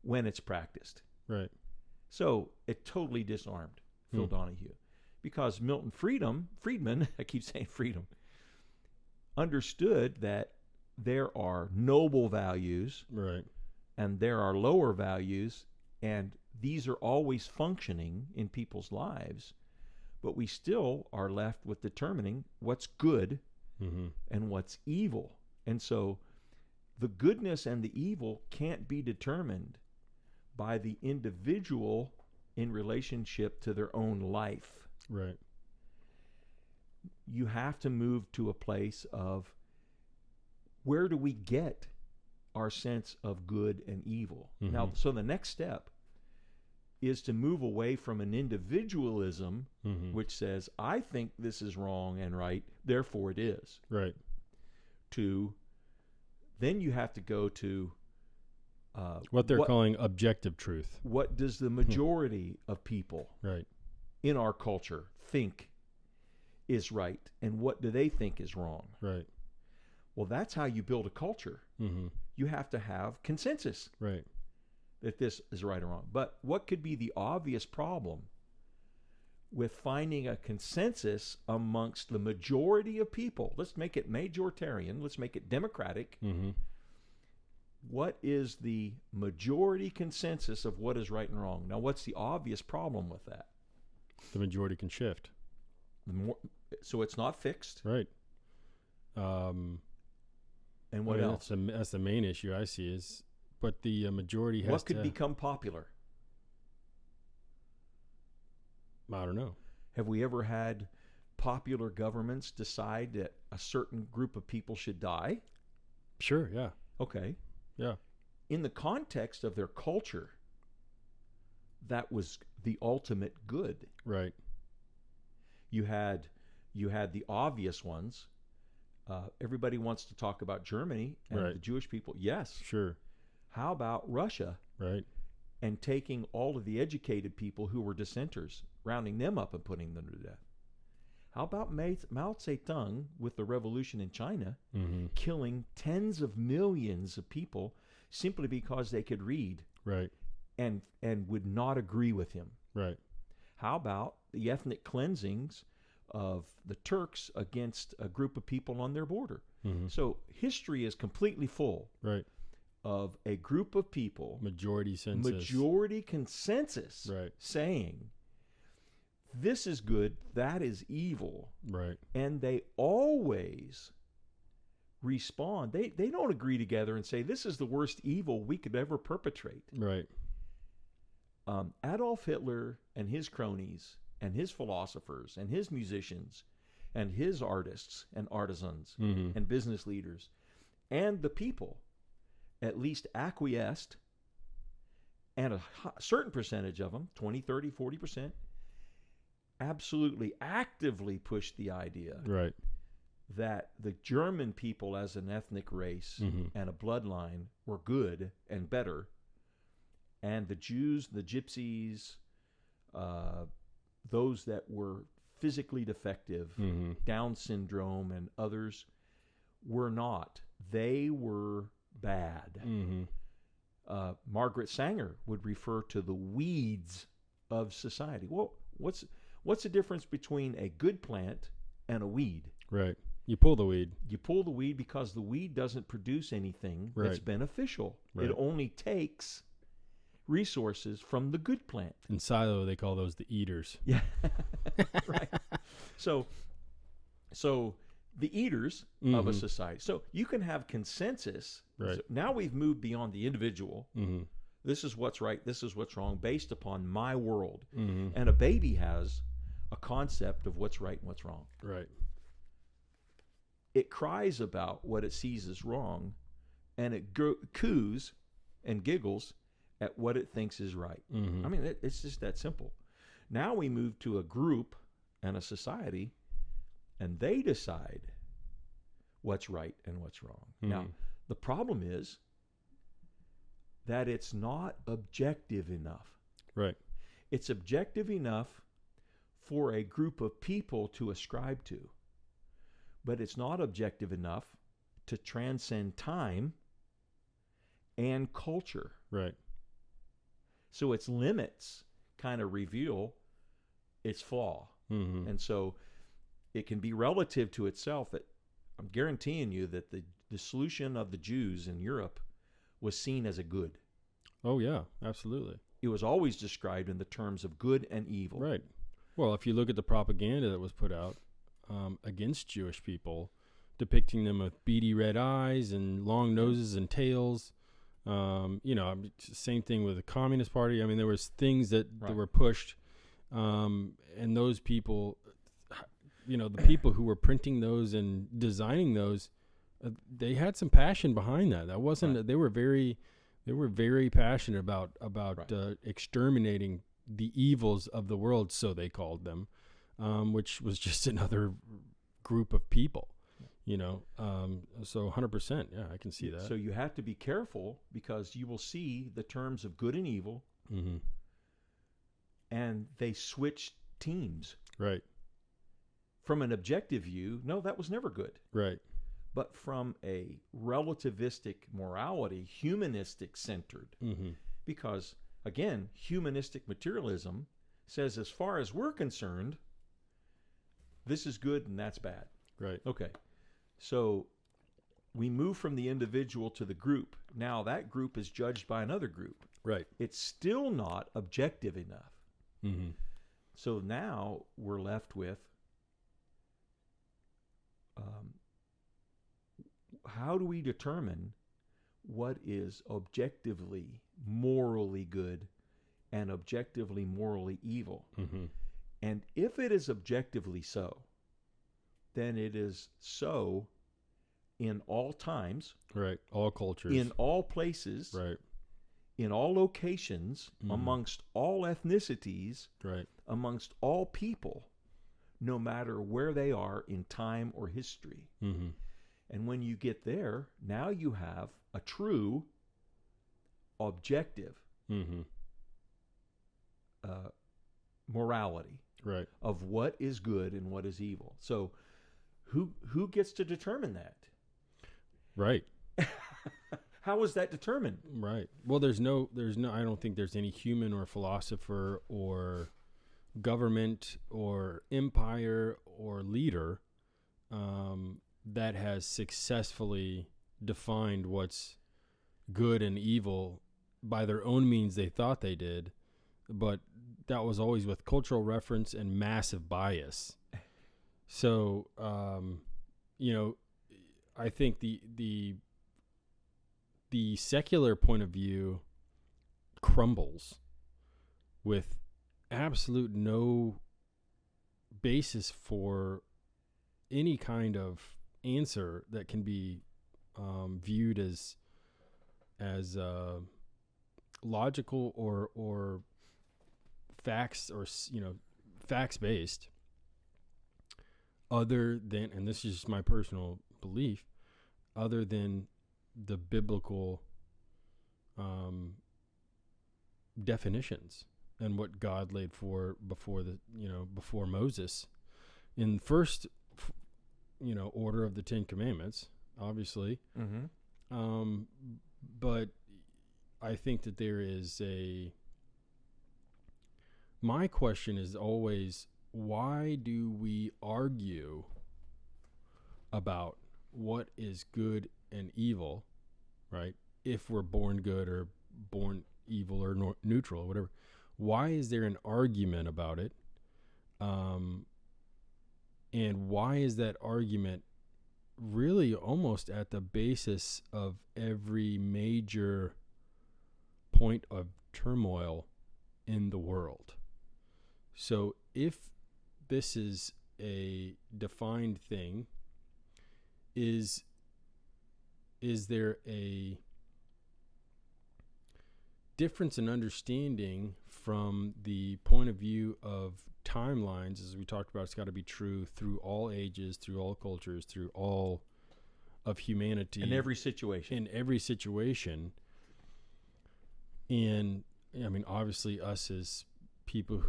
when it's practiced? Right. So it totally disarmed Phil Donahue, because Milton Friedman, I keep saying Friedman, understood that there are noble values, right, and there are lower values, and these are always functioning in people's lives, but we still are left with determining what's good and what's evil. And so the goodness and the evil can't be determined by the individual in relationship to their own life. Right. You have to move to a place of, where do we get our sense of good and evil? Now, so the next step is to move away from an individualism, which says, I think this is wrong and right, therefore it is. Right. To, then you have to go to what they're calling objective truth. What does the majority of people in our culture think is right, and what do they think is wrong? Right. Well, that's how you build a culture. You have to have consensus. Right. That this is right or wrong. But what could be the obvious problem with finding a consensus amongst the majority of people? Let's make it majoritarian. Let's make it democratic. What is the majority consensus of what is right and wrong? Now, what's the obvious problem with that? The majority can shift. So it's not fixed. Right. And what else? That's the main issue I see is, but the majority has what could become popular? I don't know. Have we ever had popular governments decide that a certain group of people should die? Sure, yeah. Okay. Yeah. In the context of their culture, that was the ultimate good. Right. You had the obvious ones. Everybody wants to talk about Germany and the Jewish people. Yes. Sure. How about Russia? Right. And taking all of the educated people who were dissenters, rounding them up and putting them to death. How about Mao Zedong with the revolution in China, killing tens of millions of people simply because they could read, and would not agree with him. Right. How about the ethnic cleansings of the Turks against a group of people on their border? So history is completely full of a group of people, majority consensus, saying, this is good, that is evil. Right. And they always respond. They don't agree together and say, this is the worst evil we could ever perpetrate. Right. Adolf Hitler and his cronies and his philosophers and his musicians and his artists and artisans Mm-hmm. and business leaders and the people at least acquiesced, and a certain percentage of them, 20, 30, 40%, absolutely actively pushed the idea Right. that the German people as an ethnic race Mm-hmm. and a bloodline were good and better, and the Jews, the Gypsies, those that were physically defective, Mm-hmm. Down syndrome, and others were not. They were bad. Mm-hmm. Margaret Sanger would refer to the weeds of society. Well, what's the difference between a good plant and a weed? Right. You pull the weed. You pull the weed because the weed doesn't produce anything that's Right. beneficial. Right. It only takes resources from the good plant. In silo, they call those the eaters. Yeah, right. So the eaters of a Mhm. society. So you can have consensus. Right. So now we've moved beyond the individual. Mm-hmm. This is what's right. This is what's wrong based upon my world. Mm-hmm. And a baby has a concept of what's right and what's wrong. Right. It cries about what it sees as wrong, and it coos and giggles at what it thinks is right. Mm-hmm. I mean, it's just that simple. Now we move to a group and a society, and they decide what's right and what's wrong. Mm-hmm. Now, the problem is that it's not objective enough. Right. It's objective enough for a group of people to ascribe to, but it's not objective enough to transcend time and culture. Right. So its limits kind of reveal its flaw. Mm-hmm. And so it can be relative to itself. That I'm guaranteeing you that the solution of the Jews in Europe was seen as a good. Oh yeah, absolutely. It was always described in the terms of good and evil. Right. Well, if you look at the propaganda that was put out against Jewish people, depicting them with beady red eyes and long noses and tails, same thing with the Communist Party. I mean, there was things that were pushed, and those people, the people who were printing those and designing those, they had some passion behind that. That wasn't. Right. They were very passionate about Right. Exterminating the evils of the world, so they called them, which was just another group of people. So 100%, yeah, I can see that. So you have to be careful because you will see the terms of good and evil, Mm-hmm. and they switch teams. Right, From an objective view, no, that was never good. right, But from a relativistic morality, humanistic centered, mm-hmm. because again, humanistic materialism says as far as we're concerned, this is good and that's bad. Right, Okay. So we move from the individual to the group. Now that group is judged by another group. right, It's still not objective enough. mm-hmm. So now we're left with how do we determine what is objectively morally good and objectively morally evil? Mm-hmm. And if it is objectively so, then it is so in all times, Right, all cultures, in all places, right, in all locations, Mhm. amongst all ethnicities, right, amongst all people, no matter where they are in time or history. mm-hmm. And when you get there, now you have a true objective Mm-hmm. morality Right, of what is good and what is evil. So who gets to determine that? right, How is that determined? right. Well, there's no. I don't think there's any human or philosopher or government or empire or leader that has successfully defined what's good and evil by their own means. They thought they did, but that was always with cultural reference and massive bias. So, I think the secular point of view crumbles with absolute no basis for any kind of answer that can be viewed as logical or facts or facts based, other than, and this is just my personal belief, other than the biblical definitions and what God laid for before Moses in first order of the Ten Commandments, obviously. But I think that there is my question is always, why do we argue about what is good and evil, right? If we're born good or born evil or neutral or whatever, why is there an argument about it? And why is that argument really almost at the basis of every major point of turmoil in the world? So if this is a defined thing, is there a difference in understanding from the point of view of timelines? As we talked about, it's got to be true through all ages, through all cultures, through all of humanity. In every situation. And I mean, obviously us as people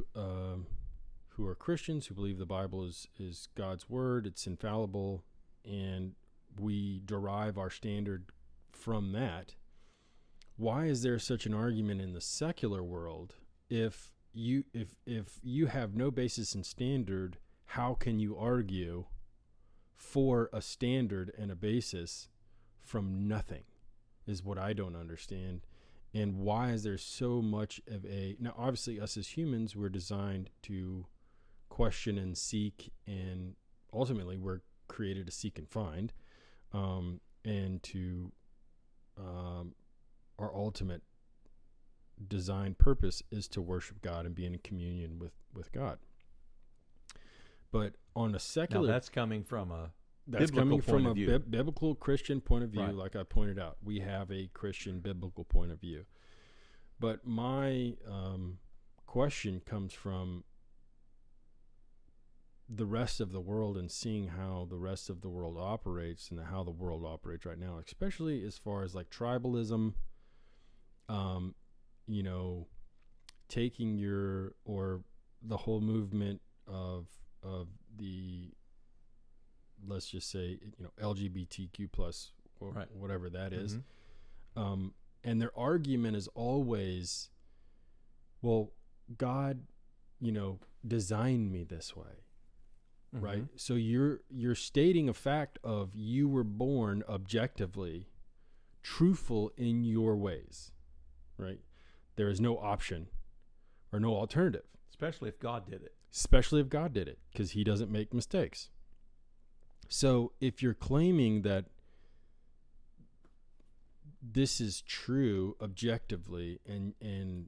who are Christians, who believe the Bible is God's word, it's infallible, and we derive our standard from that. Why is there such an argument in the secular world? If you have no basis in standard, how can you argue for a standard and a basis from nothing, is what I don't understand. And why is there so much of now obviously us as humans, we're designed to question and seek, and ultimately we're created to seek and find, and to our ultimate design purpose is to worship God and be in communion with God. But on a secular, now that's coming from a biblical Christian point of view. Right. Like I pointed out, we have a Christian biblical point of view. But my question comes from the rest of the world and seeing how the rest of the world operates and how the world operates right now, especially as far as like tribalism, taking the whole movement of the, let's just say, LGBTQ plus, or right, whatever that is. And their argument is always, well, God, designed me this way. Right. So you're stating a fact of you were born objectively truthful in your ways, right? There is no option or no alternative. Especially if God did it. Because he doesn't make mistakes. So if you're claiming that this is true objectively and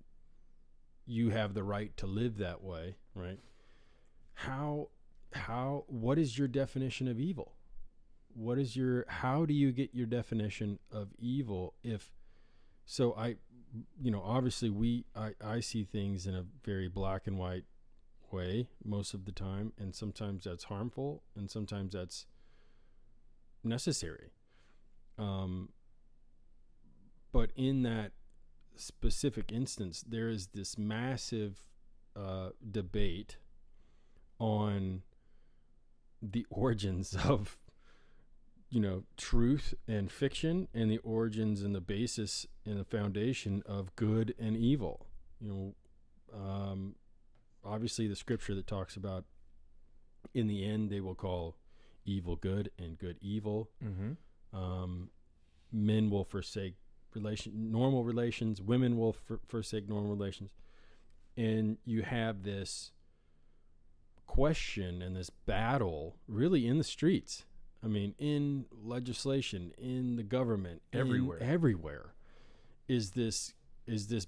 you have the right to live that way, right? What is your definition of evil? How do you get your definition of evil? Obviously I see things in a very black and white way most of the time, and sometimes that's harmful and sometimes that's necessary. But in that specific instance, there is this massive debate on the origins of truth and fiction, and the origins and the basis and the foundation of good and evil. Obviously the scripture that talks about in the end they will call evil good and good evil. Men will forsake normal relations, women will forsake normal relations, and you have this question and this battle really in the streets. I mean, in legislation, in the government, everywhere is this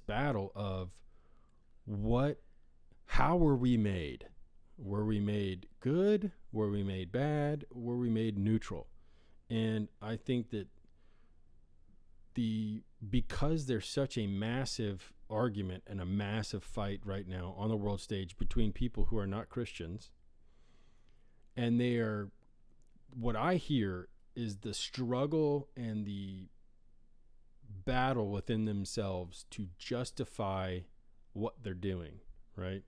battle of how were we made? Were we made good? Were we made bad? Were we made neutral? And I think that because there's such a massive argument and a massive fight right now on the world stage between people who are not Christians, and what I hear is the struggle and the battle within themselves to justify what they're doing, right?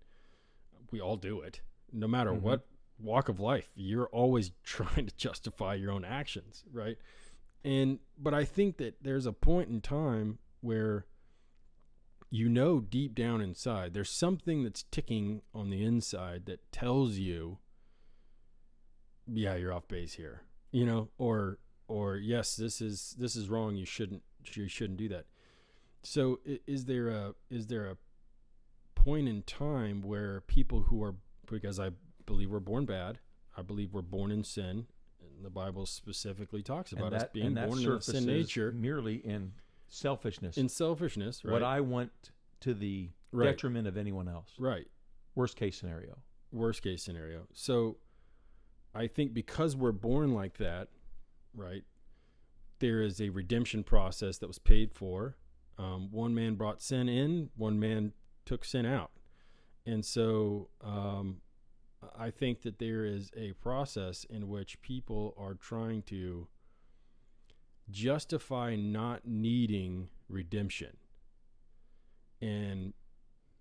We all do it. No matter what walk of life, you're always trying to justify your own actions, right? But I think that there's a point in time where deep down inside, there's something that's ticking on the inside that tells you, yeah, you're off base here, or yes, this is wrong. You shouldn't do that. So is there a point in time where people because I believe we're born bad, I believe we're born in sin, and the Bible specifically talks about us being born in a sin nature, merely in selfishness. Right? What I want to the detriment of anyone else. Right. Worst case scenario. So I think because we're born like that, right, there is a redemption process that was paid for. One man brought sin in, one man took sin out. And so I think that there is a process in which people are trying to justify not needing redemption and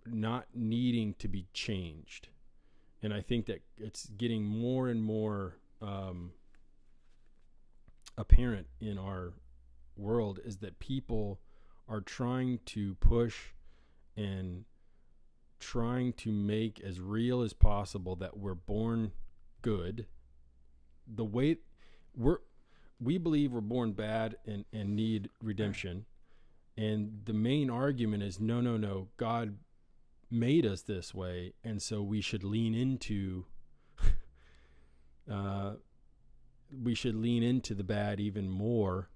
not needing to be changed. And I think that it's getting more and more apparent in our world is that people are trying to push and trying to make as real as possible that we're born good. The way we believe we're born bad and need redemption. And the main argument is no, God made us this way, and so we should lean into the bad even more.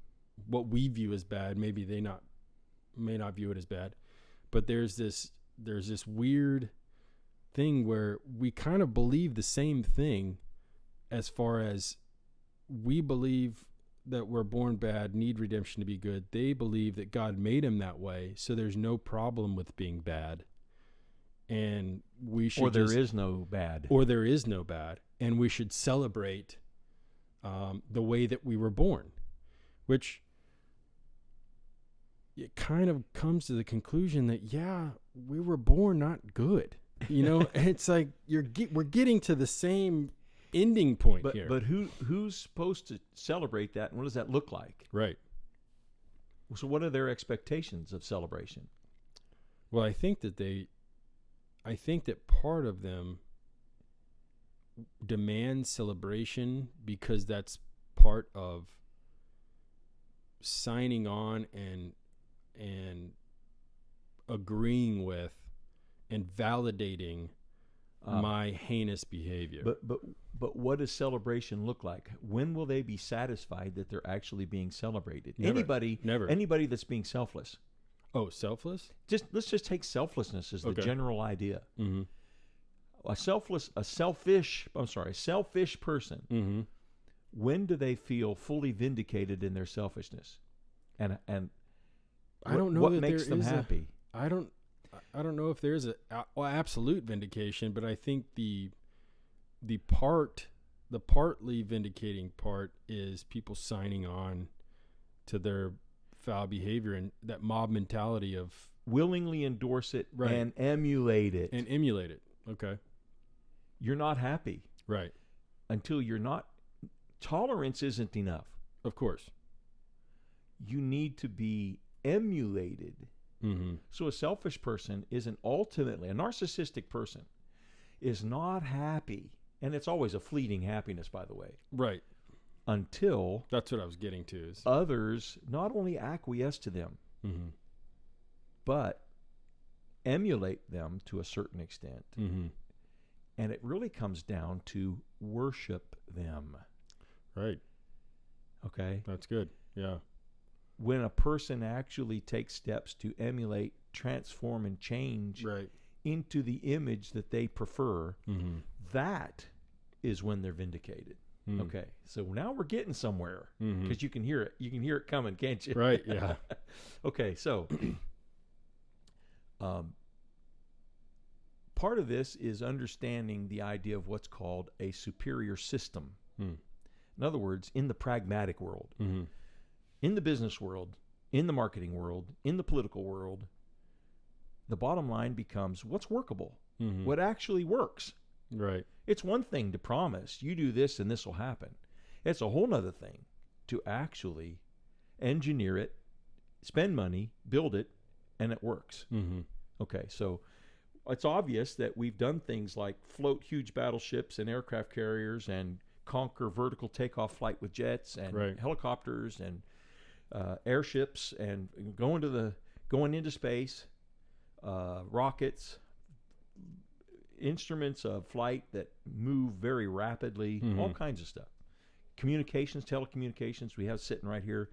What we view as bad, maybe they may not view it as bad, but there's this weird thing where we kind of believe the same thing, as far as we believe that we're born bad, need redemption to be good. They believe that God made him that way, so there's no problem with being bad. And we should, or there is no bad, and we should celebrate the way that we were born, which it kind of comes to the conclusion that we were born not good. It's like we're getting to the same ending point here. But who's supposed to celebrate that, and what does that look like? Right. So what are their expectations of celebration? Well, I think that part of them demand celebration because that's part of signing on and agreeing with and validating my heinous behavior. But what does celebration look like? When will they be satisfied that they're actually being celebrated? Never. Anybody that's being selfless. Oh, selfless? Let's just take selflessness as the general idea. Mm-hmm. A selfish person. Mm-hmm. When do they feel fully vindicated in their selfishness? And I don't know what that makes them happy. I don't know if there's absolute vindication, but I think the partly vindicating part is people signing on to their foul behavior and that mob mentality of willingly endorse it and emulate it. Okay. You're not happy. Right. Until you're not. Tolerance isn't enough. Of course. You need to be emulated. Mm-hmm. So a selfish person isn't ultimately, a narcissistic person is not happy. And it's always a fleeting happiness, by the way. Right. Until that's what I was getting to is others not only acquiesce to them, mm-hmm. but emulate them to a certain extent. Mm-hmm. And it really comes down to worship them. Right. Okay. That's good. Yeah. When a person actually takes steps to emulate, transform, and change right. into the image that they prefer, Mm-hmm. that is when they're vindicated. Mm. Okay, so now we're getting somewhere Mm-hmm. because you can hear it. You can hear it coming, can't you? Right. Yeah. Okay, so part of this is understanding the idea of what's called a superior system. Mm. In other words, in the pragmatic world, Mm-hmm. in the business world, in the marketing world, in the political world, the bottom line becomes what's workable, Mm-hmm. what actually works. Right. It's one thing to promise you do this and this will happen. It's a whole nother thing to actually engineer it, spend money, build it, and it works. Mm-hmm. Okay, so it's obvious that we've done things like float huge battleships and aircraft carriers and conquer vertical takeoff flight with jets and Right. helicopters and airships and going into space, rockets, instruments of flight that move very rapidly, Mm-hmm. all kinds of stuff. Communications, telecommunications, we have sitting right here.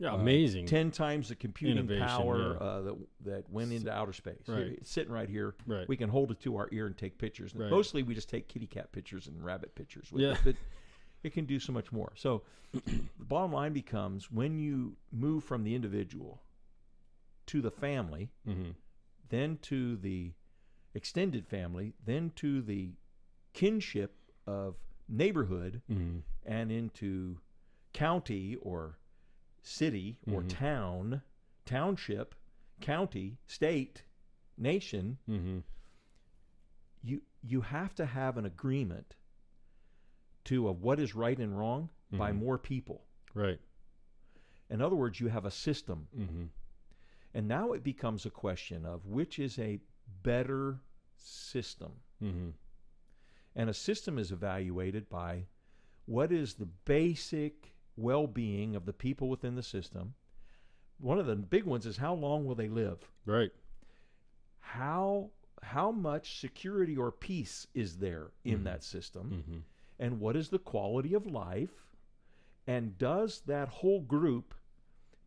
Yeah. Amazing. 10 times the computing Innovation, power that went into outer space. Right. Here, it's sitting right here. Right. We can hold it to our ear and take pictures. Right. Mostly we just take kitty cat pictures and rabbit pictures with Yeah. it, but it can do so much more. So the bottom line becomes when you move from the individual to the family, Mm-hmm. then to the extended family, then to the kinship of neighborhood, Mm-hmm. and into county or city or Mhm. town, township, county, state, nation, Mm-hmm. you have to have an agreement to what is right and wrong by Mhm. more people. Right. In other words, you have a system. Mm-hmm. And now it becomes a question of which is a better system. Mm-hmm. And a system is evaluated by what is the basic well-being of the people within the system. One of the big ones is how long will they live? Right. How much security or peace is there in Mhm. that system? Mm-hmm. And what is the quality of life? And does that whole group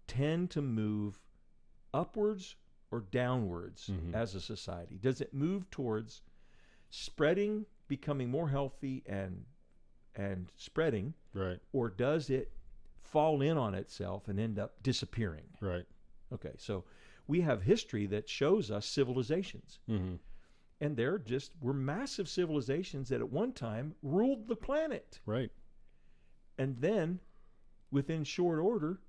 tend to move upwards or downwards Mhm. as a society? Does it move towards spreading, becoming more healthy and spreading, Right. or does it fall in on itself and end up disappearing? Right. Okay, so we have history that shows us civilizations. Mm-hmm. And were massive civilizations that at one time ruled the planet. Right. And then, within short order,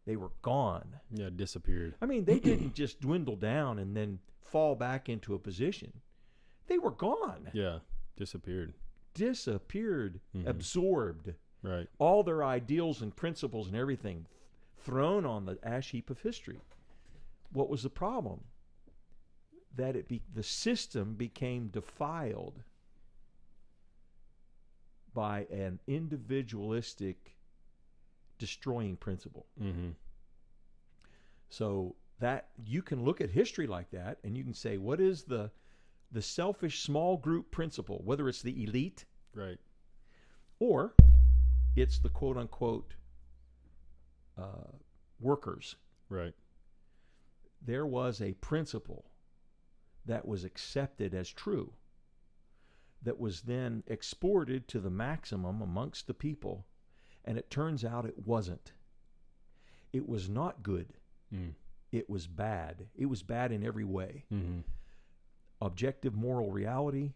they were gone. Yeah. Disappeared. I mean, they didn't just dwindle down and then fall back into a position. They were gone. Yeah. Disappeared. Disappeared, Mhm. absorbed. Right. All their ideals and principles and everything thrown on the ash heap of history. What was the problem? That the system became defiled by an individualistic destroying principle. Mm-hmm. So that you can look at history like that and you can say, what is the selfish small group principle, whether it's the elite Right. or it's the quote unquote workers. Right. There was a principle that was accepted as true, that was then exported to the maximum amongst the people, and it turns out it wasn't. It was not good. Mm. It was bad. It was bad in every way. Mm-hmm. Objective moral reality,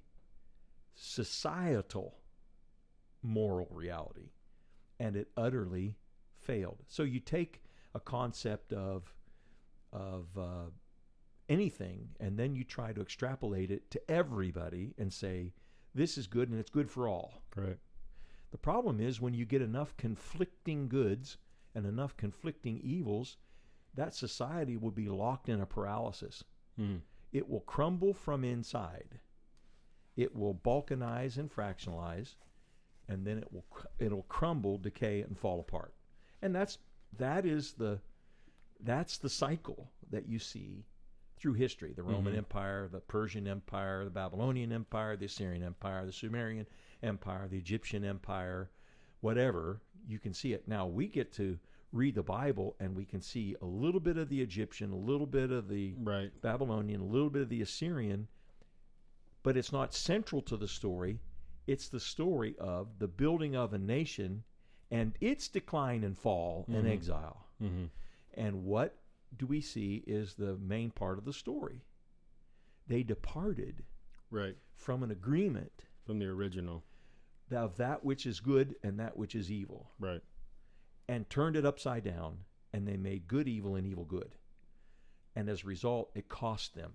societal moral reality, and it utterly failed. So you take a concept of anything, and then you try to extrapolate it to everybody and say, this is good and it's good for all. Right. The problem is when you get enough conflicting goods and enough conflicting evils, that society will be locked in a paralysis. Mm. It will crumble from inside. It will balkanize and fractionalize, and then it'll crumble, decay, and fall apart. And that's the cycle that you see through history. The Roman Mhm. Empire, the Persian Empire, the Babylonian Empire, the Assyrian Empire, the Sumerian Empire, the Egyptian Empire, whatever. You can see it. Now we get to read the Bible and we can see a little bit of the Egyptian, a little bit of the Right. Babylonian, a little bit of the Assyrian, but it's not central to the story. It's the story of the building of a nation and its decline and fall and exile. And what do we see is the main part of the story? They departed from an agreement from the original of that which is good and that which is evil, and turned it upside down, and they made good evil and evil good. And as a result, it cost them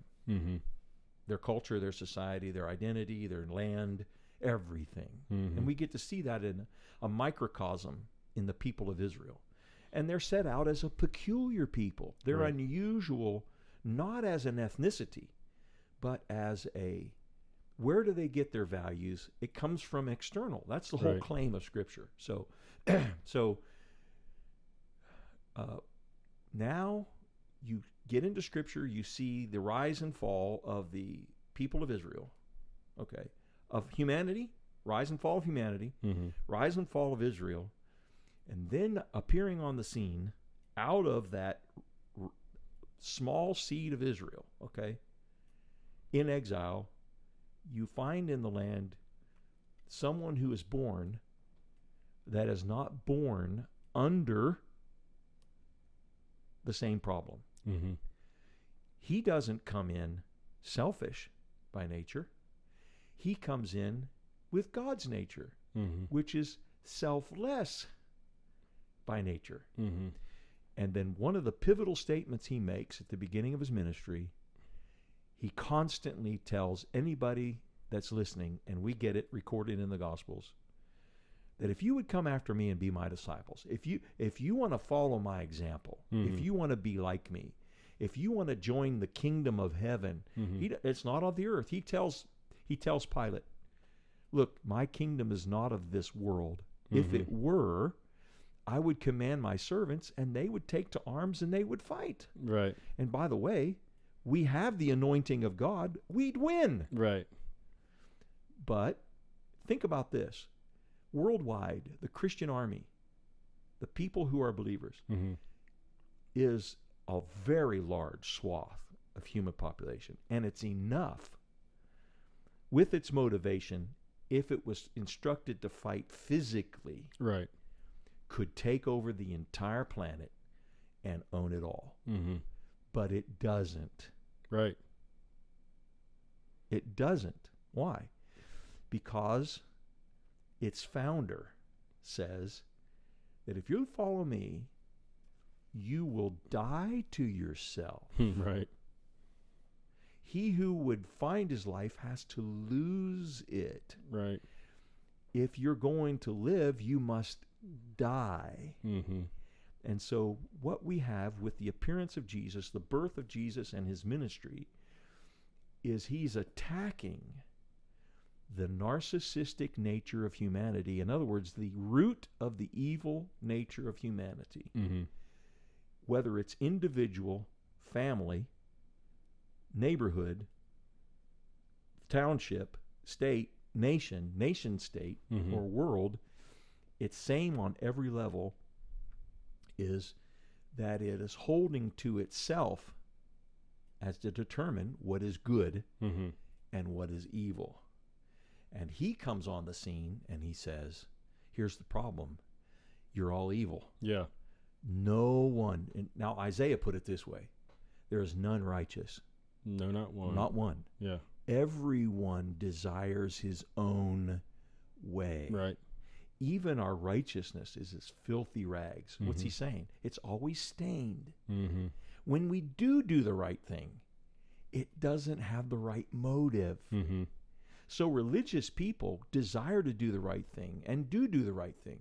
their culture, their society, their identity, their land, everything. And we get to see that in a microcosm in the people of Israel. And they're set out as a peculiar people. They're unusual, not as an ethnicity, but as where do they get their values? It comes from external. That's the whole claim of Scripture. So, now you get into Scripture, you see the rise and fall of the people of Israel, of humanity, rise and fall of humanity, rise and fall of Israel, and then appearing on the scene out of that small seed of Israel, in exile, you find in the land someone who is born that is not born under the same problem. He doesn't come in selfish by nature. He comes in with God's nature, which is selfless by nature. And then one of the pivotal statements he makes at the beginning of his ministry, he constantly tells anybody that's listening, and we get it recorded in the Gospels, that if you would come after me and be my disciples, if you want to follow my example, if you want to be like me, if you want to join the kingdom of heaven, it's not of the earth. He tells Pilate, look, my kingdom is not of this world. If it were, I would command my servants, and they would take to arms and they would fight. And by the way, we have the anointing of God, we'd win. But think about this. Worldwide, the Christian army, the people who are believers, is a very large swath of human population. And it's enough with its motivation, if it was instructed to fight physically, could take over the entire planet and own it all. But it doesn't. It doesn't. Why? Because its founder says that if you follow me, you will die to yourself. He who would find his life has to lose it. If you're going to live, you must die. And so what we have with the appearance of Jesus, the birth of Jesus and his ministry, is he's attacking the narcissistic nature of humanity. In other words, the root of the evil nature of humanity. Whether it's individual, family, neighborhood, township, state, nation state, or world, it's same on every level, is that it is holding to itself as to determine what is good and what is evil. And he comes on the scene and he says, here's the problem. You're all evil. No one. And now Isaiah put it this way. There is none righteous. No, not one. Not one. Everyone desires his own way. Even our righteousness is as filthy rags. What's he saying? It's always stained. When we do the right thing, it doesn't have the right motive. So religious people desire to do the right thing and do the right thing,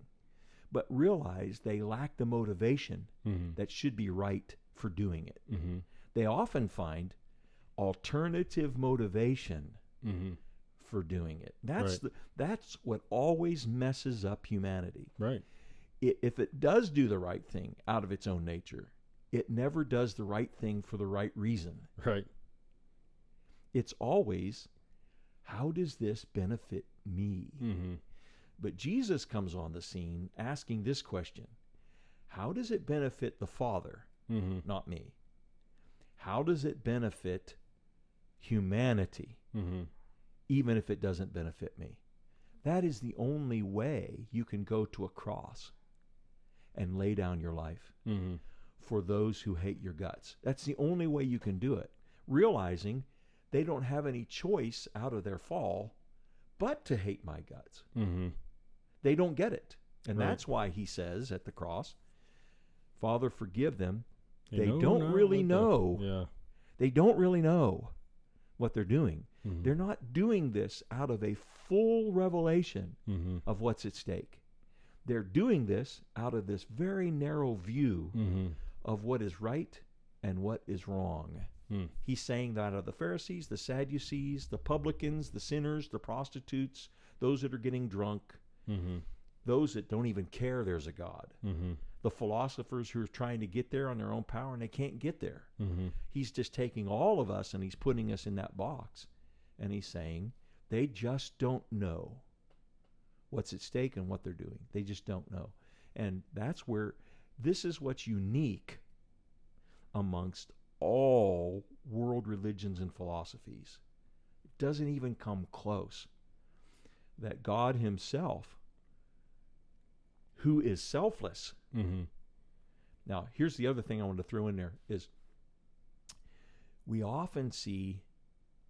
but realize they lack the motivation that should be right for doing it. They often find alternative motivation for doing it. That's what always messes up humanity. If it does do the right thing out of its own nature, it never does the right thing for the right reason. It's always, how does this benefit me? But Jesus comes on the scene asking this question: how does it benefit the Father, not me? How does it benefit humanity? even if it doesn't benefit me. That is the only way you can go to a cross and lay down your life for those who hate your guts. That's the only way you can do it, realizing they don't have any choice out of their fall but to hate my guts. They don't get it. And that's why he says at the cross, Father, forgive them. They don't really know. They don't really know what they're doing. They're not doing this out of a full revelation of what's at stake. They're doing this out of this very narrow view of what is right and what is wrong. He's saying that of the Pharisees, the Sadducees, the publicans, the sinners, the prostitutes, those that are getting drunk, those that don't even care there's a God, the philosophers who are trying to get there on their own power and they can't get there. He's just taking all of us and he's putting us in that box. And he's saying they just don't know what's at stake and what they're doing. They just don't know. And that's where this is what's unique amongst all world religions and philosophies. It doesn't even come close. That God himself, who is selfless. Now, here's the other thing I want to throw in there is we often see,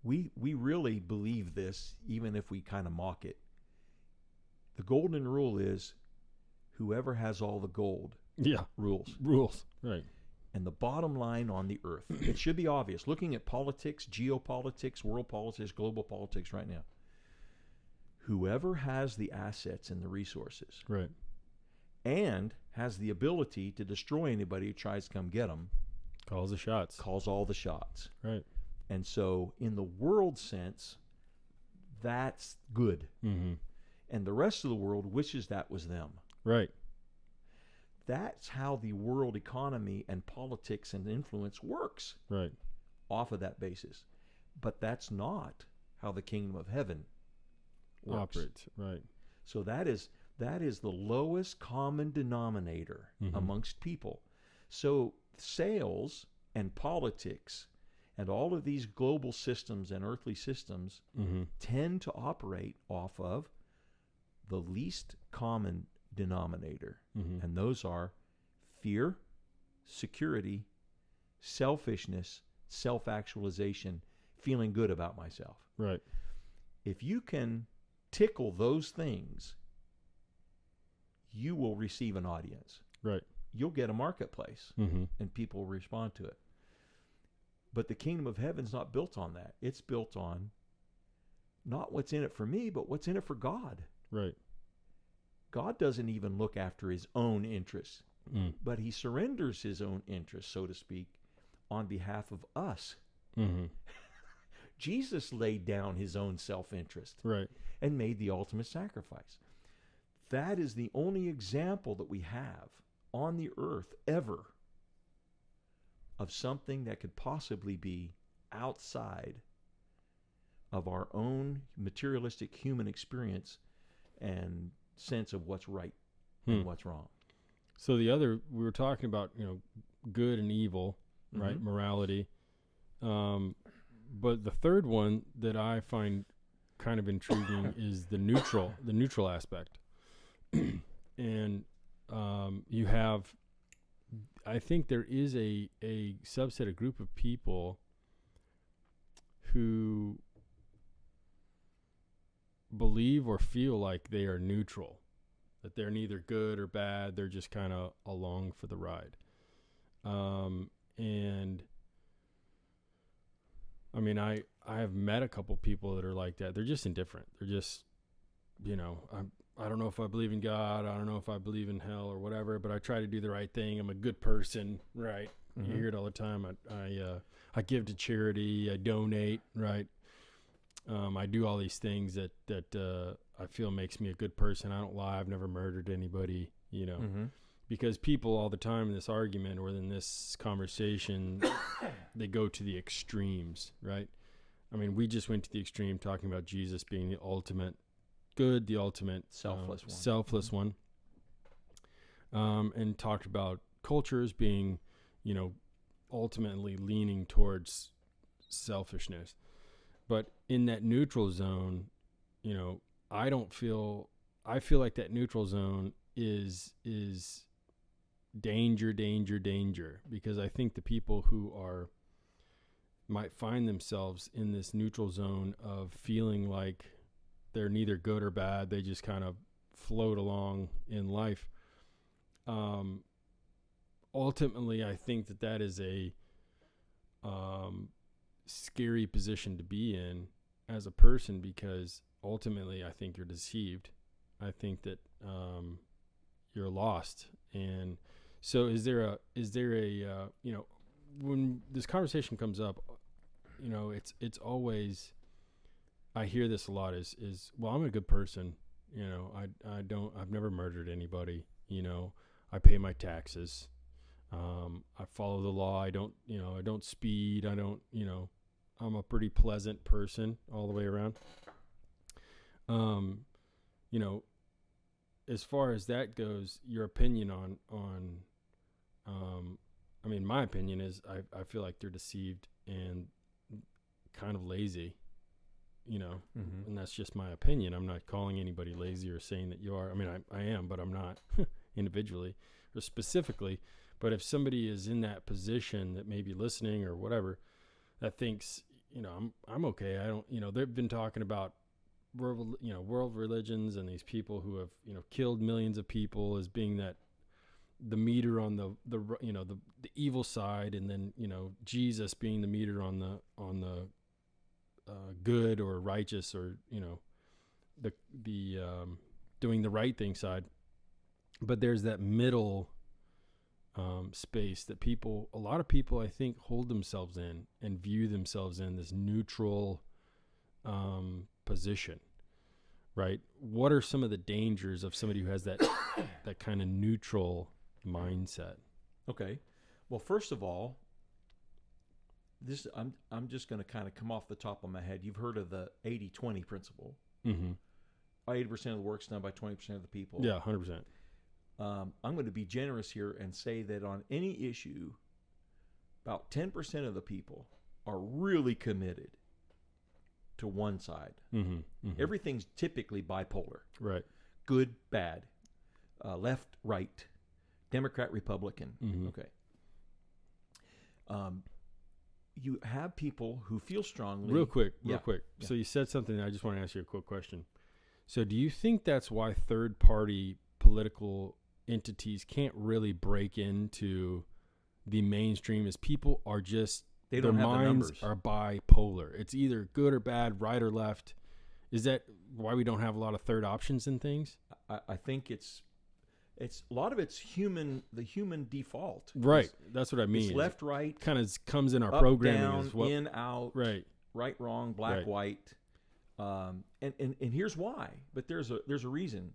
we really believe this, even if we kind of mock it. The golden rule is whoever has all the gold rules. Right. And the bottom line on the earth, it should be obvious. Looking at politics, geopolitics, world politics, global politics right now, whoever has the assets and the resources, right, and has the ability to destroy anybody who tries to come get them, calls the shots. Calls all the shots. Right. And so in the world sense, that's good. And the rest of the world wishes that was them. Right. That's how the world economy and politics and influence works. Right. Off of that basis. But that's not how the kingdom of heaven works. Operates. Right. So that is the lowest common denominator amongst people. So sales and politics and all of these global systems and earthly systems tend to operate off of the least common denominator. And those are fear, security, selfishness, self-actualization, feeling good about myself. Right. If you can tickle those things, you will receive an audience. Right. You'll get a marketplace and people will respond to it. But the kingdom of heaven's not built on that. It's built on not what's in it for me, but what's in it for God. Right. God doesn't even look after his own interests, but he surrenders his own interests, so to speak, on behalf of us. Jesus laid down his own self-interest and made the ultimate sacrifice. That is the only example that we have on the earth ever of something that could possibly be outside of our own materialistic human experience and sense of what's right and what's wrong. So the other, we were talking about, good and evil, right? Morality. But the third one that I find kind of intriguing is the neutral aspect. And you have, I think there is a subset, a group of people who believe or feel like they are neutral, that they're neither good or bad, they're just kind of along for the ride. And I mean, I have met a couple people that are like that. They're just indifferent. They're just, I don't know if I believe in God. I don't know if I believe in hell or whatever, but I try to do the right thing. I'm a good person, right? You hear it all the time. I give to charity. I donate, right? I do all these things that I feel makes me a good person. I don't lie. I've never murdered anybody, because people all the time in this argument or in this conversation, they go to the extremes, right? I mean, we just went to the extreme talking about Jesus being the ultimate good, the ultimate selfless one, and talked about cultures being, ultimately leaning towards selfishness. But in that neutral zone, I feel like that neutral zone is danger, because I think the people who might find themselves in this neutral zone of feeling like they're neither good or bad, they just kind of float along in life. Ultimately, I think that is a scary position to be in as a person, because ultimately I think you're deceived. I think that you're lost. And so is there a when this conversation comes up, it's always, I hear this a lot is, well, I'm a good person. I've never murdered anybody. I pay my taxes. I follow the law. I don't speed. I'm a pretty pleasant person all the way around. As far as that goes, your opinion on my opinion is I feel like they're deceived and kind of lazy, and that's just my opinion. I'm not calling anybody lazy or saying that you are. I mean, I am, but I'm not individually or specifically. But if somebody is in that position that may be listening or whatever, that thinks, I'm okay. I don't, they've been talking about world religions and these people who have, killed millions of people as being that the meter on the evil side, and then, Jesus being the meter on the good or righteous, or, the doing the right thing side. But there's that middle space that a lot of people, I think, hold themselves in and view themselves in this neutral position, right? What are some of the dangers of somebody who has that that kind of neutral mindset? Okay. Well, first of all, I'm just going to kind of come off the top of my head. You've heard of the 80-20 principle. Mm-hmm. 80% of the work's done by 20% of the people. Yeah, 100%. I'm going to be generous here and say that on any issue, about 10% of the people are really committed to one side. Mm-hmm, mm-hmm. Everything's typically bipolar. Right. Good, bad, left, right, Democrat, Republican. Mm-hmm. Okay. You have people who feel strongly. Real quick. Yeah. So you said something, I just want to ask you a quick question. So do you think that's why third-party political entities can't really break into the mainstream, is people are just, their minds are bipolar? It's either good or bad, right or left. Is that why we don't have a lot of third options in things? I think it's a lot of it's the human default. Right. That's what I mean. It's left, right. Kind of comes in our up, programming down, as well. In, out. Right. Right, wrong, black, right. White. And here's why. But there's a reason.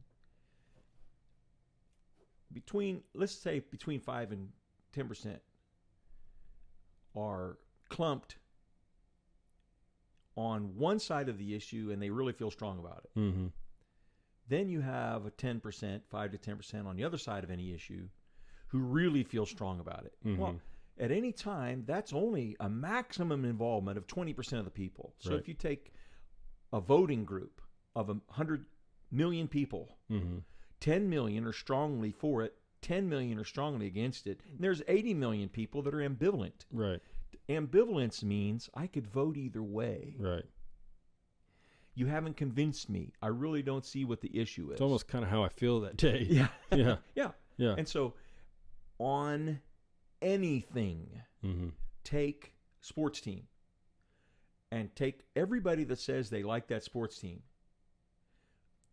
Let's say between 5 and 10% are clumped on one side of the issue, and they really feel strong about it. Mm-hmm. Then you have a 10%, 5 to 10% on the other side of any issue who really feel strong about it. Mm-hmm. Well, at any time, that's only a maximum involvement of 20% of the people. So right. if you take a voting group of 100 million people, mm-hmm. 10 million are strongly for it, 10 million are strongly against it, and there's 80 million people that are ambivalent. Right. Ambivalence means I could vote either way. Right. You haven't convinced me. I really don't see what the issue is. It's almost kind of how I feel that day. Yeah. Yeah. Yeah. Yeah. And so on anything, mm-hmm. take sports team and take everybody that says they like that sports team.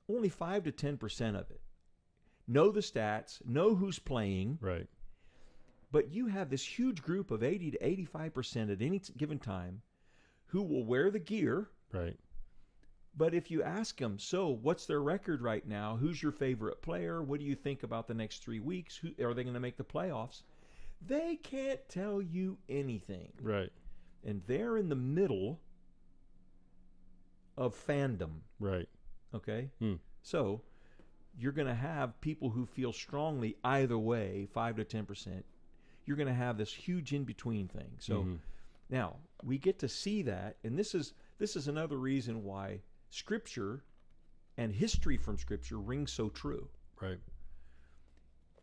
Only 5 to 10% of it know the stats, know who's playing. Right. But you have this huge group of 80 to 85% at any given time who will wear the gear. Right. But if you ask them, so what's their record right now? Who's your favorite player? What do you think about the next 3 weeks? Are they going to make the playoffs? They can't tell you anything. Right. And they're in the middle of fandom. Right. Okay? So you're going to have people who feel strongly either way, 5 to 10%. You're going to have this huge in-between thing. So now we get to see that, and this is this is another reason why Scripture and history from Scripture rings so true. Right.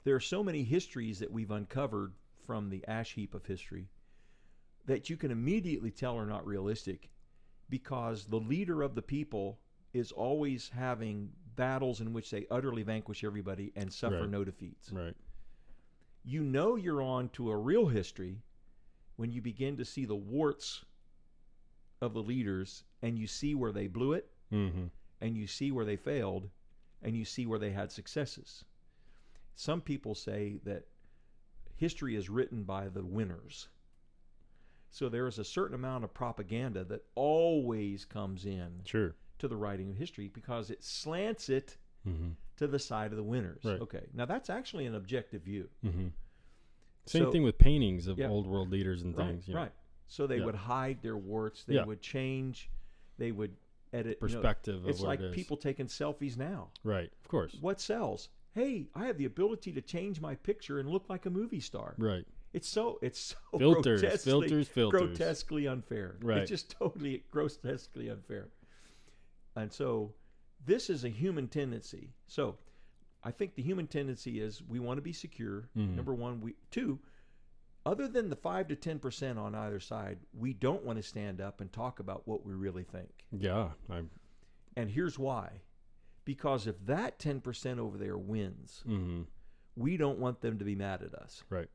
There are so many histories that we've uncovered from the ash heap of history that you can immediately tell are not realistic, because the leader of the people is always having battles in which they utterly vanquish everybody and suffer no defeats. Right. You know you're on to a real history when you begin to see the warts of the leaders, and you see where they blew it, and you see where they failed, and you see where they had successes. Some people say that history is written by the winners. So there is a certain amount of propaganda that always comes in to the writing of history, because it slants it to the side of the winners. Right. Okay, now that's actually an objective view. Same thing with paintings of old world leaders and things. Right. So they would hide their warts. They would change. They would edit. Perspective it's of what like it is. people taking selfies now. Right. Of course. What sells? Hey, I have the ability to change my picture and look like a movie star. Right. It's so filters, grotesquely unfair. Right. It's just totally grotesquely unfair. And so this is a human tendency. So I think the human tendency is we want to be secure. Number one. Two, other than the 5 to 10% on either side, we don't want to stand up and talk about what we really think. Yeah. And here's why. Because if that 10% over there wins, we don't want them to be mad at us. Right.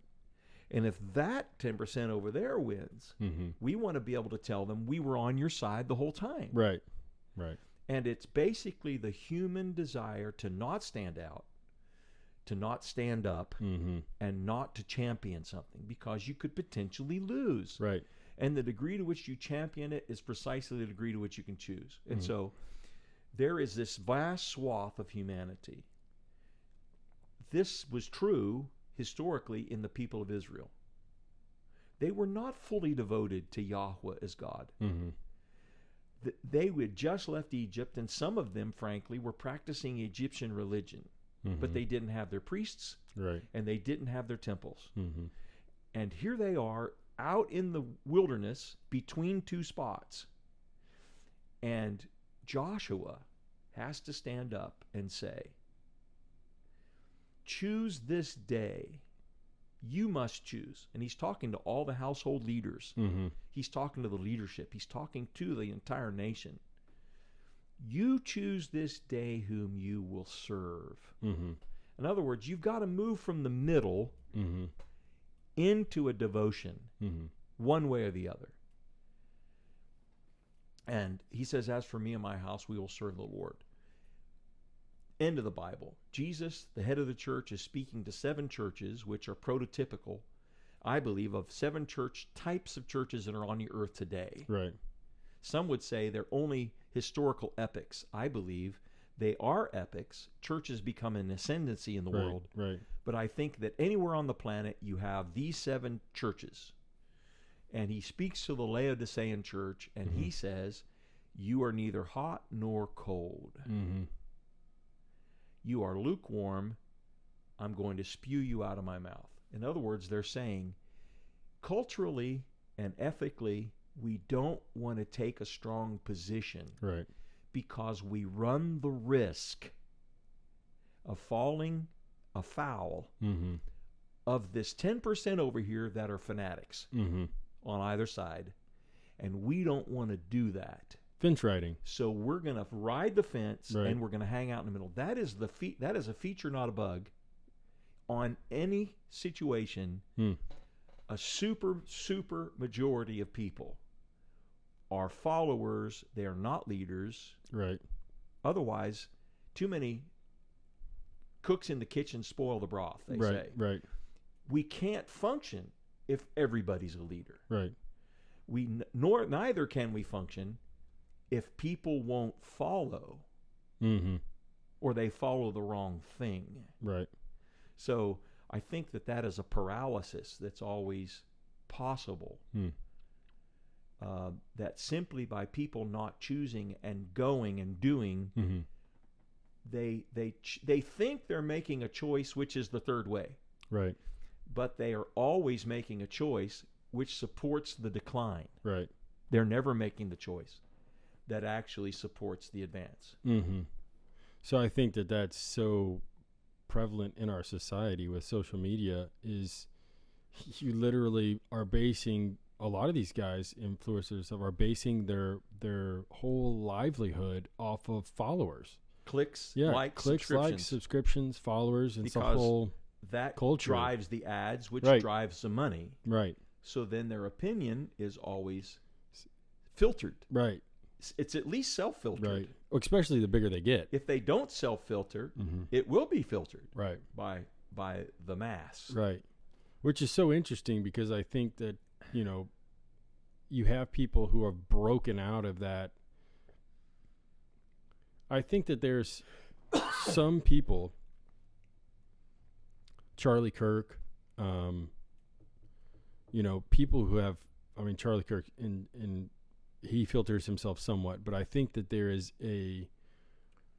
And if that 10% over there wins, we want to be able to tell them we were on your side the whole time. Right. Right. And it's basically the human desire to not stand out, to not stand up, and not to champion something, because you could potentially lose. Right. And the degree to which you champion it is precisely the degree to which you can choose. And so there is this vast swath of humanity. This was true historically in the people of Israel. They were not fully devoted to Yahweh as God. They had just left Egypt, and some of them, frankly, were practicing Egyptian religion, but they didn't have their priests, and they didn't have their temples. And here they are out in the wilderness between two spots. And Joshua has to stand up and say, choose this day. You must choose. And he's talking to all the household leaders. He's talking to the leadership. He's talking to the entire nation. You choose this day whom you will serve. In other words, you've got to move from the middle into a devotion, one way or the other. And he says, as for me and my house, we will serve the Lord. End of the Bible. Jesus, the head of the church, is speaking to 7 churches, which are prototypical, I believe, of 7 types of churches that are on the earth today. Right. Some would say they're only historical epics. I believe they are epics. Churches become an ascendancy in the world. Right. But I think that anywhere on the planet you have these 7 churches. And he speaks to the Laodicean church, and he says, you are neither hot nor cold. You are lukewarm. I'm going to spew you out of my mouth. In other words, they're saying, culturally and ethically, we don't want to take a strong position. Right. Because we run the risk of falling afoul of this 10% over here that are fanatics on either side. And we don't want to do that. Fence riding. So we're going to ride the fence, and we're going to hang out in the middle. That is that is a feature, not a bug. On any situation, a super majority of people are followers. They are not leaders. Right. Otherwise, too many cooks in the kitchen spoil the broth, they say. Right. We can't function if everybody's a leader. Right. Neither can we function if people won't follow, or they follow the wrong thing. Right. So I think that is a paralysis that's always possible. That simply by people not choosing and going and doing, they think they're making a choice, which is the third way. Right. But they are always making a choice which supports the decline. Right. They're never making the choice. that actually supports the advance. Mm-hmm. So I think that that's so prevalent in our society with social media is you literally are basing a lot of these guys, influencers, are basing their whole livelihood off of followers. Clicks, likes, subscriptions, followers, and because some whole that culture drives the ads, which Right. drives the money. Right. So then their opinion is always filtered. Right. It's at least self-filtered. Right. Especially the bigger they get. If they don't self-filter, Mm-hmm. it will be filtered Right. by the mass. Right. Which is so interesting because I think that, you know, you have people who have broken out of that. I think that there's some people, Charlie Kirk, you know, people who have, I mean, Charlie Kirk, in he filters himself somewhat, but I think that there is a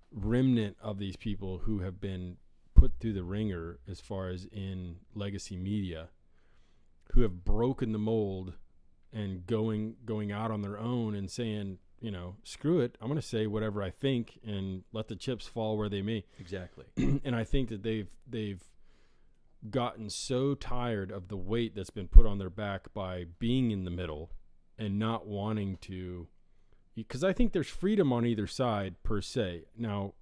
remnant of these people who have been put through the ringer as far as in legacy media, who have broken the mold and going out on their own and saying, you know, screw it, I'm going to say whatever I think and let the chips fall where they may. Exactly. And I think that they've gotten so tired of the weight that's been put on their back by being in the middle and not wanting to, because I think there's freedom on either side per se. Now,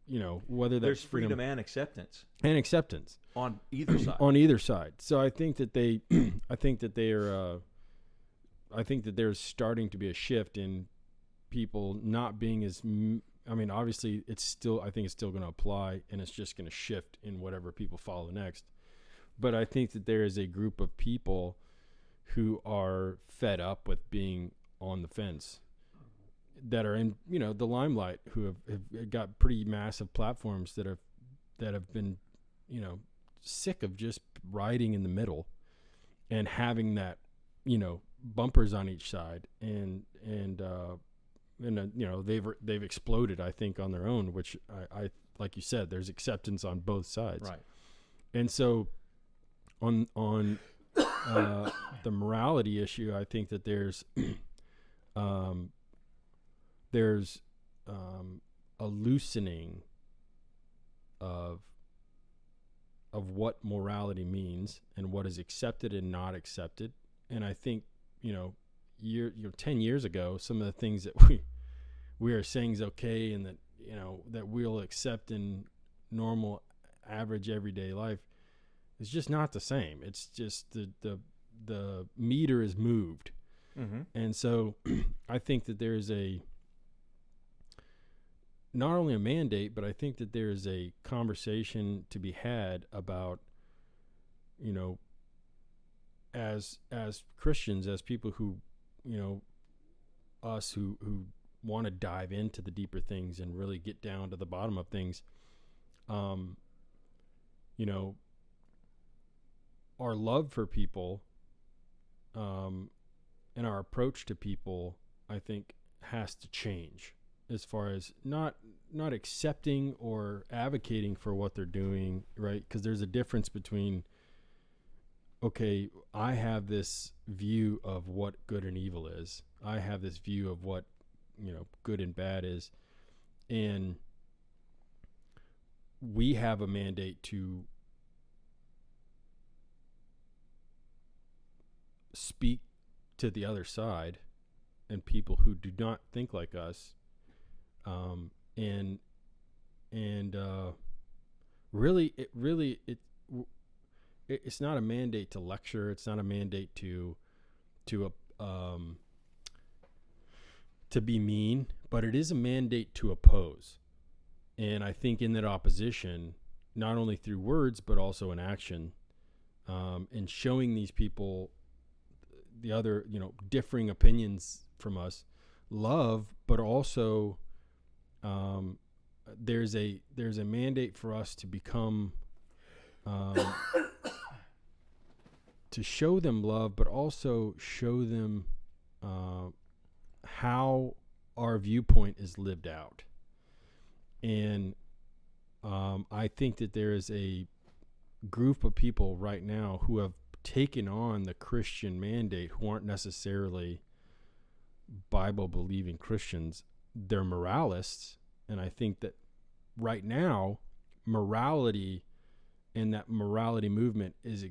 you know, whether that's there's freedom and acceptance on either side. On either side. So I think that I think that there's starting to be a shift in people not being as, I mean, obviously I think it's still going to apply and it's just going to shift in whatever people follow next. But I think that there is a group of people who are fed up with being on the fence, that are in, you know, the limelight, who have got pretty massive platforms that have been, you know, sick of just riding in the middle and having that, you know, bumpers on each side, and you know, they've exploded, I think, on their own, which I like you said, there's acceptance on both sides. Right. And so on the morality issue, I think that there's a loosening of what morality means and what is accepted and not accepted. And I think, you know, 10 years ago, some of the things that we are saying is okay and that, you know, that we'll accept in normal, average, everyday life is just not the same. It's just the meter is moved. Mm-hmm. And so I think that there is not only a mandate, but I think that there is a conversation to be had about, you know, as Christians, as people who, you know, us who want to dive into the deeper things and really get down to the bottom of things, you know, our love for people, and our approach to people, I think, has to change, as far as not accepting or advocating for what they're doing, right? Because there's a difference between, okay, I have this view of what good and evil is. I have this view of what, you know, good and bad is. And we have a mandate to speak to the other side and people who do not think like us. It's not a mandate to lecture. It's not a mandate to be mean, but it is a mandate to oppose. And I think in that opposition, not only through words, but also in action, and showing these people the other, you know, differing opinions from us, love, but also there's a mandate for us to become to show them love, but also show them how our viewpoint is lived out. And I think that there is a group of people right now who have taken on the Christian mandate, who aren't necessarily Bible-believing Christians, they're moralists. And I think that right now, morality and that morality movement is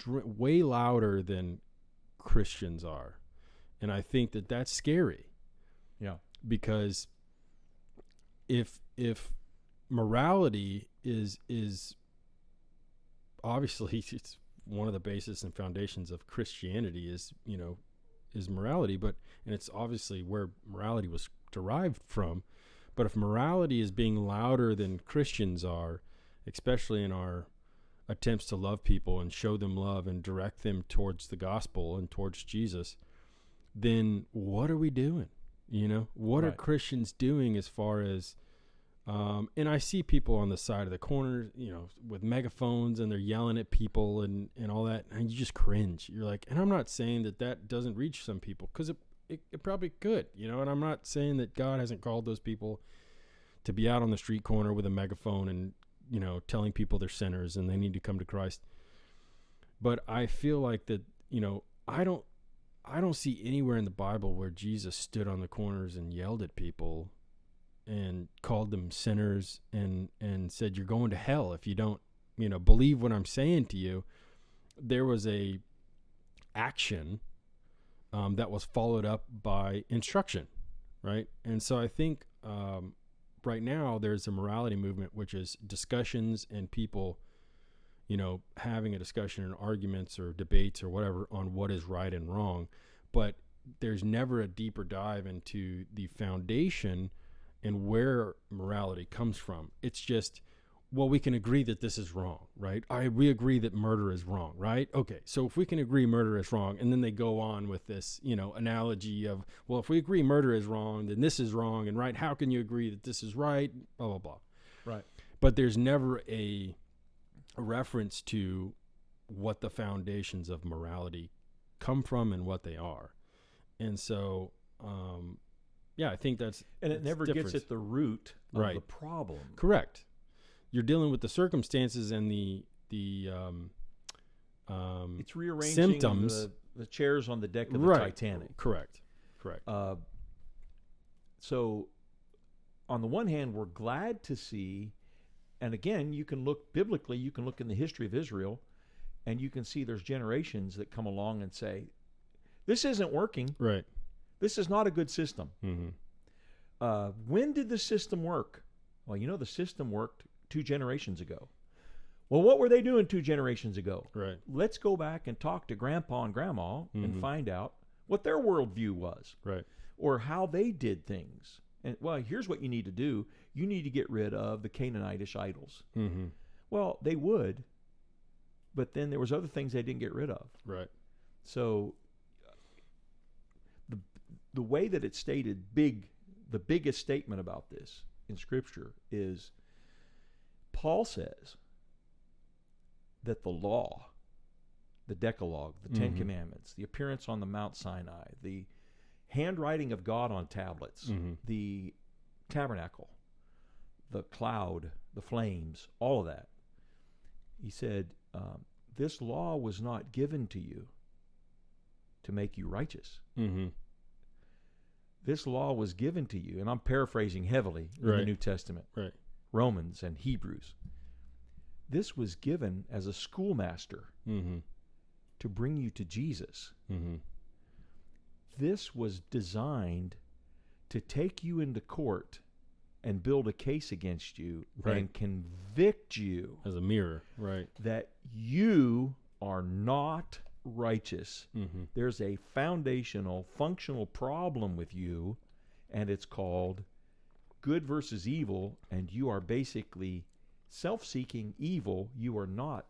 way louder than Christians are. And I think that that's scary. Yeah. Because if morality is obviously, it's one of the basis and foundations of Christianity is morality, and it's obviously where morality was derived from. But if morality is being louder than Christians are, especially in our attempts to love people and show them love and direct them towards the gospel and towards Jesus, then what are we doing? What are Christians doing as far as, and I see people on the side of the corner, with megaphones, and they're yelling at people and all that, and you just cringe. You're like, and I'm not saying that doesn't reach some people, because it probably could, and I'm not saying that God hasn't called those people to be out on the street corner with a megaphone and, telling people they're sinners and they need to come to Christ. But I feel like that, I don't see anywhere in the Bible where Jesus stood on the corners and yelled at people and called them sinners and said, you're going to hell if you don't, believe what I'm saying to you. There was a action that was followed up by instruction, right? And so I think right now there's a morality movement, which is discussions and people, having a discussion and arguments or debates or whatever on what is right and wrong. But there's never a deeper dive into the foundation and where morality comes from. It's just, well, we can agree that this is wrong, right? We agree that murder is wrong, right? Okay, so if we can agree murder is wrong, and then they go on with this, analogy of, well, if we agree murder is wrong, then this is wrong, and right, how can you agree that this is right? Blah, blah, blah. Right. But there's never a reference to what the foundations of morality come from and what they are. And so, I think that's... And it never difference. gets at the root of Right. the problem. Correct. You're dealing with the circumstances and the It's rearranging symptoms. the chairs on the deck of the Right. Titanic. Correct. So on the one hand, we're glad to see, and again, you can look biblically, you can look in the history of Israel, and you can see there's generations that come along and say, this isn't working. Right. This is not a good system. Mm-hmm. When did the system work? Well, the system worked 2 generations ago. Well, what were they doing 2 generations ago? Right. Let's go back and talk to Grandpa and Grandma and find out what their worldview was. Right. Or how they did things. And, well, here's what you need to do. You need to get rid of the Canaanitish idols. Mm-hmm. Well, they would, but then there was other things they didn't get rid of. Right. So the way that it's stated, the biggest statement about this in Scripture is Paul says that the law, the Decalogue, the 10 Commandments, the appearance on the Mount Sinai, the handwriting of God on tablets, the tabernacle, the cloud, the flames, all of that. He said, this law was not given to you to make you righteous. Mm-hmm. This law was given to you, and I'm paraphrasing heavily in the New Testament, Romans and Hebrews. This was given as a schoolmaster to bring you to Jesus. Mm-hmm. This was designed to take you into court and build a case against you and convict you as a mirror, right? That you are not righteous. Mm-hmm. There's a foundational, functional problem with you, and it's called good versus evil, and you are basically self-seeking evil. You are not.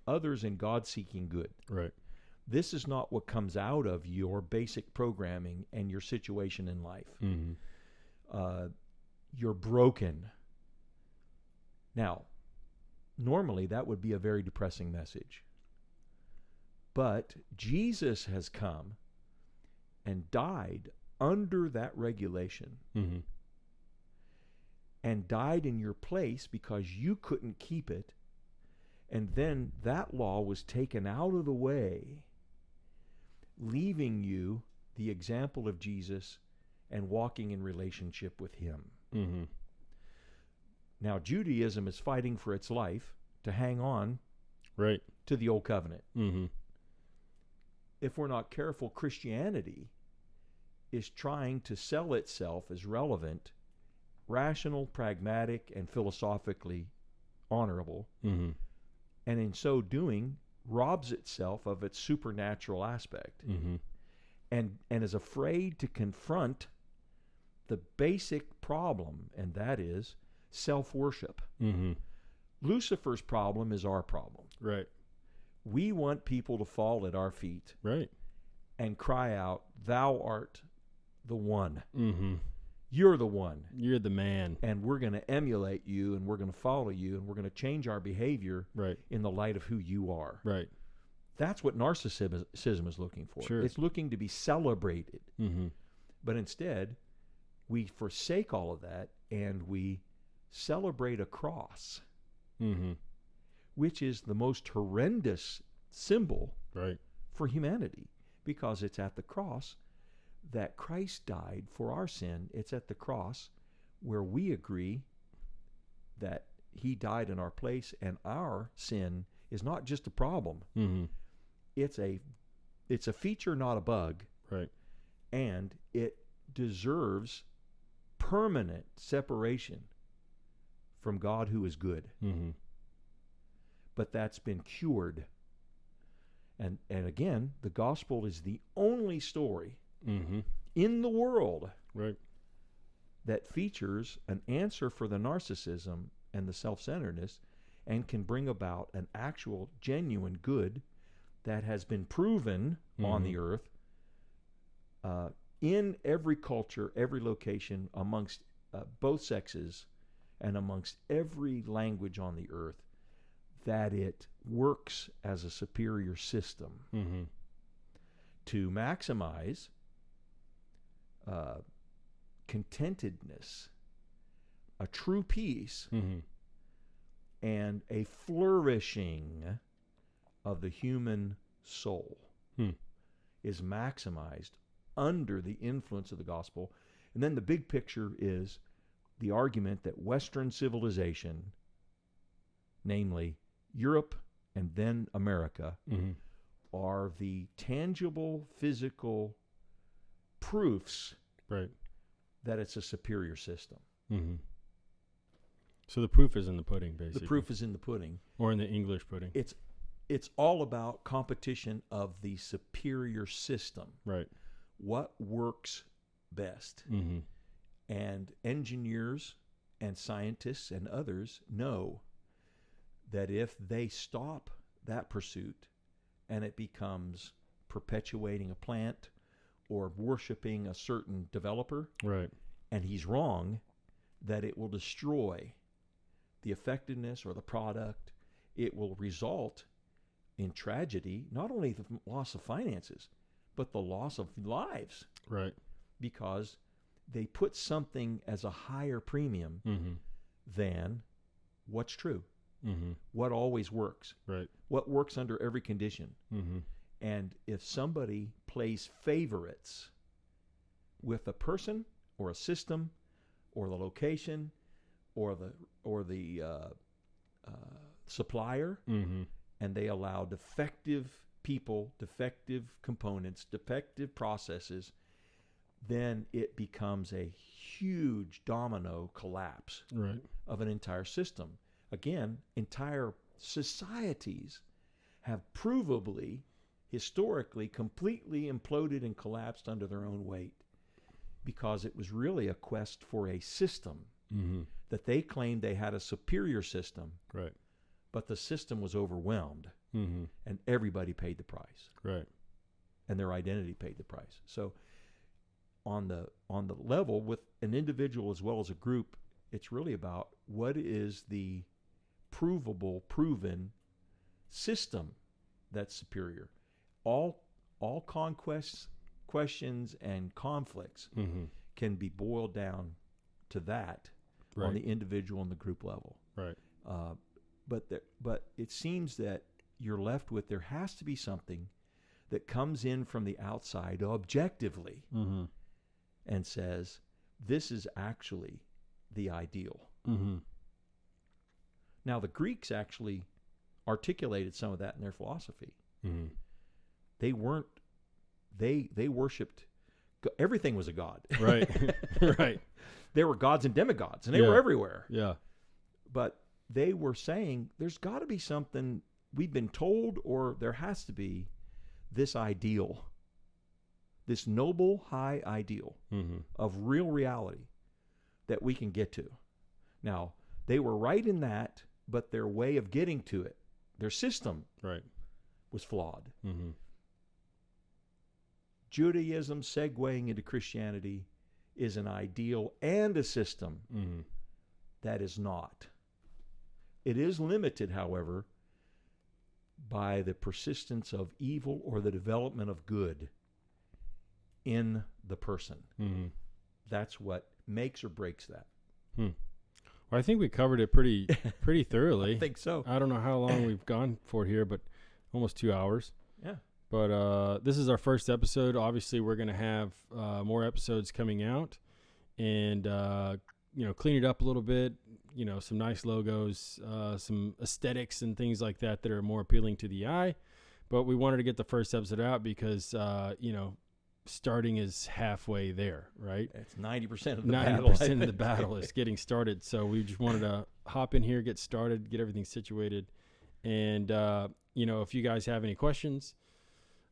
Others and God seeking good. Right. This is not what comes out of your basic programming and your situation in life. Mm-hmm. You're broken. Now, normally that would be a very depressing message. But Jesus has come and died under that regulation. Mm-hmm. And died in your place because you couldn't keep it. And then that law was taken out of the way, leaving you the example of Jesus and walking in relationship with him. Mm-hmm. Now, Judaism is fighting for its life to hang on Right. to the old covenant. Mm-hmm. If we're not careful, Christianity is trying to sell itself as relevant, rational, pragmatic, and philosophically honorable, Mm-hmm. and in so doing robs itself of its supernatural aspect, Mm-hmm. and is afraid to confront the basic problem, and that is self-worship. Mm-hmm. Lucifer's problem is our problem. Right. We want people to fall at our feet Right. and cry out, "Thou art the one. Mm-hmm. You're the one. You're the man. And we're going to emulate you, and we're going to follow you, and we're going to change our behavior Right. in the light of who you are." Right. That's what narcissism is looking for. Sure. It's looking to be celebrated. Mm-hmm. But instead, we forsake all of that, and we celebrate a cross, Mm-hmm. which is the most horrendous symbol Right. for humanity, because it's at the cross that Christ died for our sin. It's at the cross where we agree that he died in our place, and our sin is not just a problem. Mm-hmm. It's a feature, not a bug, Right. and it deserves permanent separation from God, who is good. Mm-hmm. But that's been cured. And again, the gospel is the only story Mm-hmm. in the world Right. that features an answer for the narcissism and the self-centeredness, and can bring about an actual genuine good that has been proven on the earth, in every culture, every location, amongst both sexes, and amongst every language on the earth, that it works as a superior system Mm-hmm. to maximize contentedness, a true peace, Mm-hmm. and a flourishing of the human soul is maximized under the influence of the gospel. And then the big picture is the argument that Western civilization, namely Europe and then America, Mm-hmm. are the tangible, physical proofs Right. that it's a superior system. Mm-hmm. So the proof is in the pudding, basically. The proof is in the pudding. Or in the English pudding. It's all about competition of the superior system. Right. What works best? Mm-hmm. And engineers and scientists and others know that if they stop that pursuit and it becomes perpetuating a plant or worshiping a certain developer, Right. and he's wrong, that it will destroy the effectiveness or the product. It will result in tragedy, not only the loss of finances, but the loss of lives, Right. because they put something as a higher premium Mm-hmm. than what's true, Mm-hmm. what always works, Right. what works under every condition. Mm-hmm. And if somebody plays favorites with a person or a system or the location or the supplier, Mm-hmm. and they allow defective people, defective components, defective processes, then it becomes a huge domino collapse Right. of an entire system. Again, entire societies have provably, historically, completely imploded and collapsed under their own weight, because it was really a quest for a system Mm-hmm. that they claimed they had a superior system, Right. but the system was overwhelmed, Mm-hmm. and everybody paid the price, Right. and their identity paid the price. So on the level with an individual as well as a group, it's really about what is the provable, proven system that's superior. All conquests, questions, and conflicts Mm-hmm. can be boiled down to that Right. on the individual and the group level. Right. But it seems that you're left with, there has to be something that comes in from the outside objectively Mm-hmm. and says, this is actually the ideal. Mm-hmm. Now, the Greeks actually articulated some of that in their philosophy. Mm-hmm. They weren't, they worshipped, everything was a god. Right. Right. There were gods and demigods, and they Yeah. were everywhere. Yeah. But they were saying, there's got to be something we've been told, or there has to be this ideal, this noble, high ideal Mm-hmm. of real reality that we can get to. Now, they were right in that, but their way of getting to it, their system, Right. was flawed. Mm-hmm. Judaism segueing into Christianity is an ideal and a system Mm-hmm. that is not. It is limited, however, by the persistence of evil or the development of good in the person. Mm-hmm. That's what makes or breaks that. Well, I think we covered it pretty thoroughly. I think so. I don't know how long we've gone for here, but almost 2 hours. Yeah. But this is our first episode. Obviously, we're going to have more episodes coming out, and clean it up a little bit. Some nice logos, some aesthetics and things like that that are more appealing to the eye. But we wanted to get the first episode out because starting is halfway there, right? It's 90% of the battle. 90% of the battle is getting started. So we just wanted to hop in here, get started, get everything situated. And, if you guys have any questions,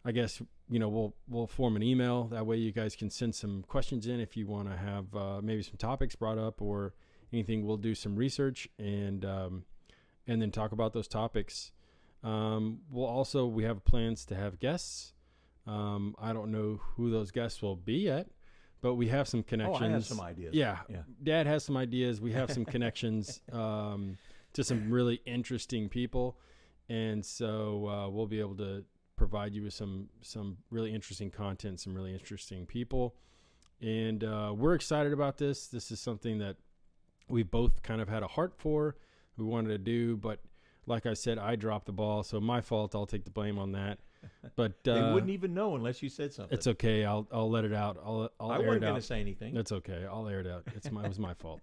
I guess, we'll form an email. That way you guys can send some questions in if you want to have maybe some topics brought up or anything. We'll do some research and then talk about those topics. We have plans to have guests. I don't know who those guests will be yet, but we have some connections. Oh, I have some ideas. Yeah. Dad has some ideas. We have some connections to some really interesting people. And so we'll be able to provide you with some really interesting content, some really interesting people. And we're excited about this. This is something that we both kind of had a heart for, we wanted to do. But like I said, I dropped the ball. So my fault. I'll take the blame on that. But they wouldn't even know unless you said something. It's okay. I'll let it out. I'll I air wasn't it out. going to say anything. That's okay. I'll air it out. It was my fault.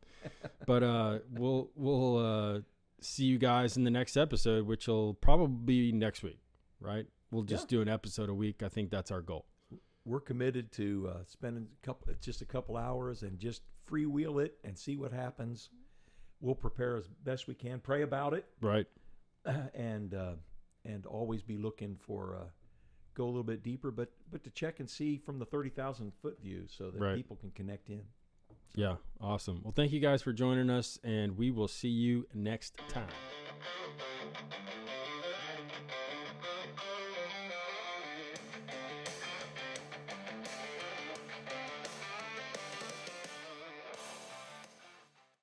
But we'll see you guys in the next episode, which will probably be next week, right? We'll just do an episode a week. I think that's our goal. We're committed to spending just a couple hours and just freewheel it and see what happens. We'll prepare as best we can, pray about it, right, and always be looking for go a little bit deeper, but to check and see from the 30,000 foot view so that people can connect in. So. Yeah, awesome. Well, thank you guys for joining us, and we will see you next time.